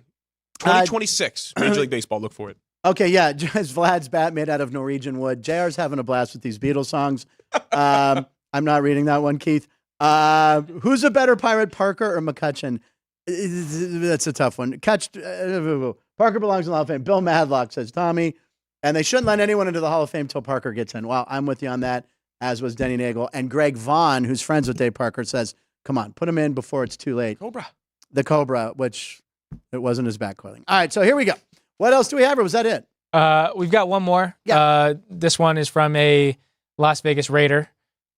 Speaker 3: 2026, Major League Baseball. Look for it.
Speaker 1: Okay, yeah. Just Vlad's bat made out of Norwegian wood. JR's having a blast with these Beatles songs. I'm not reading that one, Keith. Who's a better pirate, Parker or McCutcheon? That's a tough one. Parker belongs in the Hall of Fame. Bill Madlock says Tommy. And they shouldn't let anyone into the Hall of Fame till Parker gets in. Well, I'm with you on that, as was Denny Nagel. And Greg Vaughn, who's friends with Dave Parker, says, come on, put him in before it's too late. The Cobra, which it wasn't his back coiling. All right, so here we go. What else do we have, or was that it?
Speaker 2: We've got one more.
Speaker 1: Yeah.
Speaker 2: This one is from a Las Vegas Raider.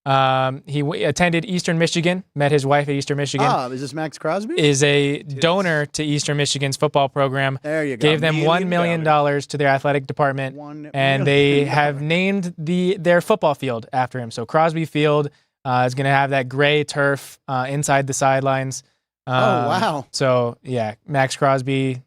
Speaker 2: He attended Eastern Michigan, met his wife at Eastern Michigan.
Speaker 1: Is this Max Crosby?
Speaker 2: Is a donor to Eastern Michigan's football program.
Speaker 1: There you go.
Speaker 2: Gave them $1 million to their athletic department, and they have named their football field after him. So Crosby Field is going to have that gray turf inside the sidelines.
Speaker 1: Wow.
Speaker 2: So yeah, Max Crosby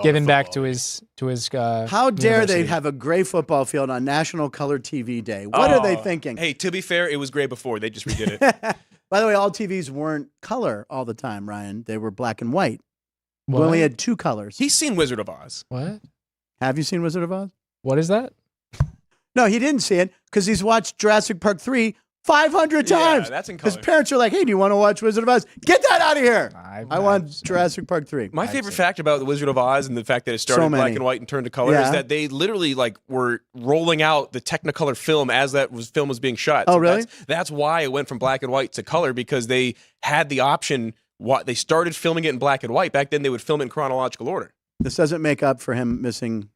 Speaker 2: giving back to his
Speaker 1: how dare
Speaker 2: university.
Speaker 1: they have a gray football field on National Color TV Day? What are they thinking?
Speaker 3: Hey, to be fair, it was gray before. They just redid it.
Speaker 1: By the way, all TVs weren't color all the time, Ryan. They were black and white.
Speaker 2: What?
Speaker 1: We only had 2 colors.
Speaker 3: He's seen Wizard of Oz.
Speaker 2: What?
Speaker 1: Have you seen Wizard of Oz?
Speaker 2: What is that?
Speaker 1: No, he didn't see it because he's watched Jurassic Park 3 500 times.
Speaker 3: Yeah, that's in color.
Speaker 1: His parents are like, hey, do you want to watch Wizard of Oz? Get that out of here. I want Jurassic Park 3.
Speaker 3: My favorite fact about the Wizard of Oz and the fact that it started black and white and turned to color is that they literally were rolling out the Technicolor film as film was being shot.
Speaker 1: Oh, really?
Speaker 3: That's why it went from black and white to color, because they had the option. They started filming it in black and white. Back then, they would film it in chronological order.
Speaker 1: This doesn't make up for him missing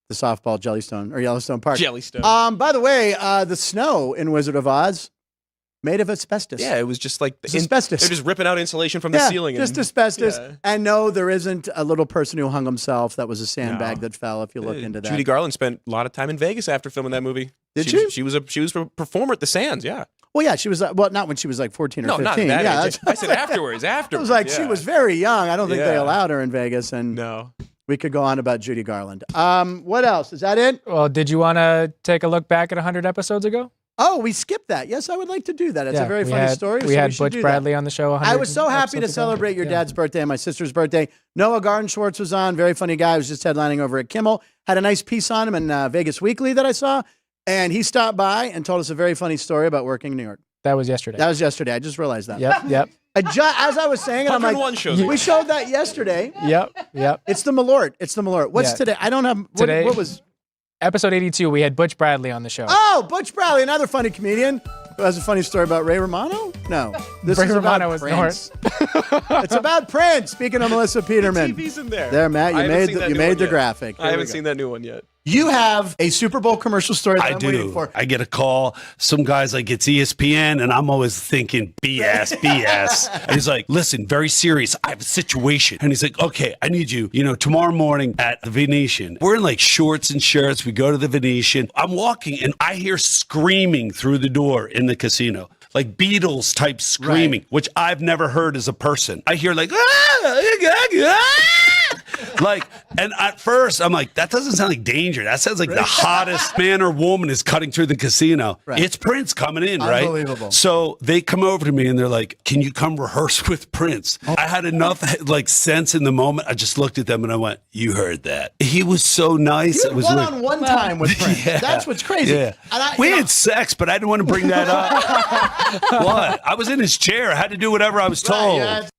Speaker 1: the softball Yellowstone Park.
Speaker 3: Jellystone.
Speaker 1: By the way, the snow in Wizard of Oz made of asbestos.
Speaker 3: Yeah, it was just like
Speaker 1: asbestos.
Speaker 3: They're just ripping out insulation from the ceiling.
Speaker 1: Just asbestos. Yeah. And no, there isn't a little person who hung himself. That was a sandbag that fell. If you look into that,
Speaker 3: Judy Garland spent a lot of time in Vegas after filming that movie.
Speaker 1: Did she?
Speaker 3: She was a performer at the Sands. Yeah.
Speaker 1: Well, yeah, she was. Not when she was like 14 or 15.
Speaker 3: No, not that. I said afterwards. Afterwards.
Speaker 1: I was like, she was very young. I don't think they allowed her in Vegas. And
Speaker 3: no.
Speaker 1: We could go on about Judy Garland. What else? Is that it?
Speaker 2: Well, did you want to take a look back at 100 episodes ago?
Speaker 1: Oh, we skipped that. Yes, I would like to do that. It's a very funny story.
Speaker 2: We had Butch Bradley on the show.
Speaker 1: I was so happy to celebrate your dad's birthday and my sister's birthday. Noah Garden-Schwartz was on. Very funny guy. He was just headlining over at Kimmel. Had a nice piece on him in Vegas Weekly that I saw. And he stopped by and told us a very funny story about working in New York.
Speaker 2: That was yesterday.
Speaker 1: I just realized that.
Speaker 2: Yep.
Speaker 1: As I was saying it, I'm like, we showed that yesterday.
Speaker 2: Yep.
Speaker 1: It's the Malort. What's today? I don't have.
Speaker 2: Today,
Speaker 1: what was?
Speaker 2: Episode 82, we had Butch Bradley on the show.
Speaker 1: Oh, Butch Bradley, another funny comedian who has a funny story about Ray Romano? No. This
Speaker 2: Ray
Speaker 1: is
Speaker 2: Romano
Speaker 1: about
Speaker 2: was
Speaker 1: Prince. It's about Prince. Speaking of Melissa Peterman.
Speaker 3: The TV's in there.
Speaker 1: There, Matt, you made the graphic.
Speaker 3: I haven't seen that new one yet.
Speaker 1: You have a Super Bowl commercial story that I'm waiting for.
Speaker 7: I get a call. Some guy's like, it's ESPN, and I'm always thinking, BS. And he's like, listen, very serious. I have a situation. And he's like, okay, I need you, tomorrow morning at the Venetian. We're in like shorts and shirts. We go to the Venetian. I'm walking, and I hear screaming through the door in the casino. Like Beatles type screaming, which I've never heard as a person. I hear like, and at first I'm like, that doesn't sound like danger. That sounds like the hottest man or woman is cutting through the casino. Right. It's Prince coming in, right?
Speaker 1: Unbelievable.
Speaker 7: So they come over to me and they're like, can you come rehearse with Prince? Oh. I had enough sense in the moment. I just looked at them and I went, you heard that. He was so nice.
Speaker 1: You had one-on-one time with Prince. Yeah. That's what's crazy.
Speaker 7: Yeah. And we had sex, but I didn't want to bring that up. What? I was in his chair. I had to do whatever I was told.
Speaker 1: Right,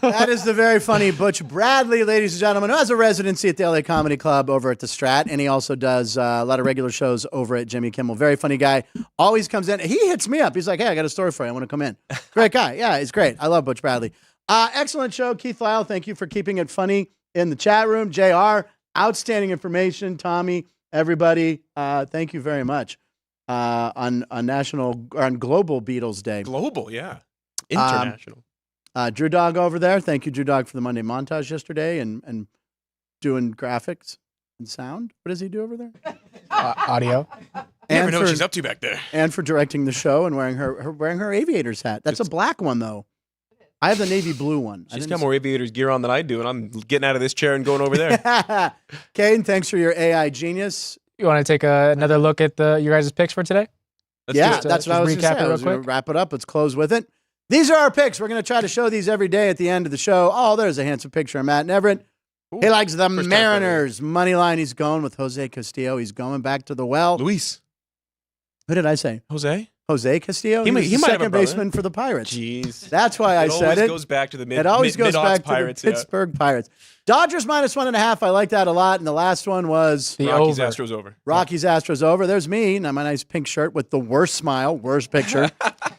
Speaker 1: that is the very funny Butch Bradley, ladies and gentlemen, who has a residency at the LA Comedy Club over at the Strat, and he also does a lot of regular shows over at Jimmy Kimmel. Very funny guy. Always comes in. He hits me up. He's like, hey, I got a story for you. I want to come in. Great guy. Yeah, he's great. I love Butch Bradley. Excellent show. Keith Lyle, thank you for keeping it funny in the chat room. JR, outstanding information. Tommy, everybody, thank you very much. On Global Beatles Day.
Speaker 3: Global, yeah. International.
Speaker 1: Drew Dog over there. Thank you, Drew Dog, for the Monday montage yesterday and doing graphics and sound. What does he do over there?
Speaker 2: Audio.
Speaker 3: You never know what she's up to back there.
Speaker 1: And for directing the show and wearing her aviator's hat. That's a black one, though. I have the navy blue one.
Speaker 3: She's got more aviators gear on than I do, and I'm getting out of this chair and going over there.
Speaker 1: Caden, thanks for your AI genius.
Speaker 2: You want to take another look at your guys' picks for today?
Speaker 1: That's what I was going to say. I was going to wrap it up. Let's close with it. These are our picks. We're going to try to show these every day at the end of the show. Oh, there's a handsome picture of Matt Neverett. Ooh, he likes the Mariners. Money line, he's going with Jose Castillo. He's going back to the well.
Speaker 3: Luis.
Speaker 1: What did I say?
Speaker 3: Jose
Speaker 1: Castillo? He might second have baseman for the Pirates.
Speaker 3: Jeez.
Speaker 1: That's why I said it.
Speaker 3: It always goes back to the
Speaker 1: Pirates, the Pittsburgh Pirates. Dodgers -1.5. I like that a lot. And the last one was
Speaker 3: Rockies Astros over.
Speaker 1: Rockies Astros over. There's me. Now my nice pink shirt with the worst smile, worst picture.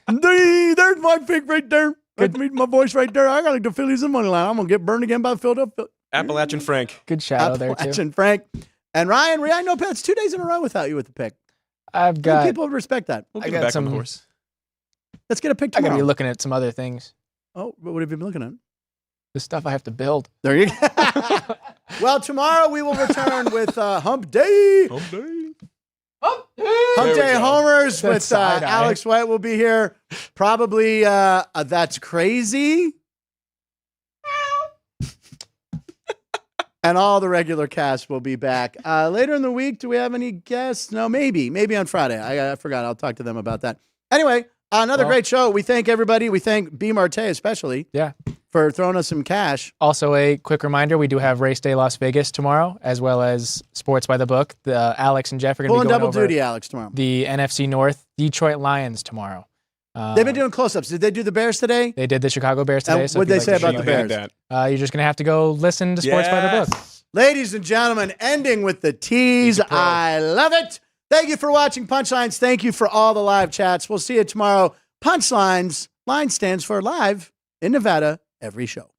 Speaker 1: There's my pick right there. Good meet my voice right there. I got like the Phillies in money line. I'm gonna get burned again by Philadelphia.
Speaker 3: Appalachian Frank.
Speaker 2: Good shadow there too.
Speaker 1: Appalachian Frank. And Ryan, I know Pat's 2 days in a row without you with the pick.
Speaker 2: I've got
Speaker 1: people would respect that.
Speaker 3: We'll get back on the horse.
Speaker 1: Let's get a pick tomorrow.
Speaker 2: I gotta be looking at some other things.
Speaker 1: Oh, what have you been looking at?
Speaker 2: The stuff I have to build.
Speaker 1: There you go. Well, tomorrow we will return with Hump Day.
Speaker 3: Hump Day.
Speaker 1: Hump Day homers with Alex White will be here. Probably That's Crazy. And all the regular cast will be back. Later in the week, do we have any guests? No, maybe on Friday. I forgot. I'll talk to them about that. Anyway, another great show. We thank everybody. We thank B. Marte especially.
Speaker 2: Yeah.
Speaker 1: For throwing us some cash.
Speaker 2: Also, a quick reminder, we do have Race Day Las Vegas tomorrow, as well as Sports by the Book. Alex and Jeff are going to be going
Speaker 1: double duty, Alex, tomorrow.
Speaker 2: The NFC North Detroit Lions tomorrow.
Speaker 1: They've been doing close-ups. Did they do the Bears today?
Speaker 2: They did the Chicago Bears today.
Speaker 1: What did they say about the Bears?
Speaker 2: You're just going to have to go listen to Sports by the Book.
Speaker 1: Ladies and gentlemen, ending with the tease. I love it. Thank you for watching Punchlines. Thank you for all the live chats. We'll see you tomorrow. Punchlines. Line stands for live in Nevada every show.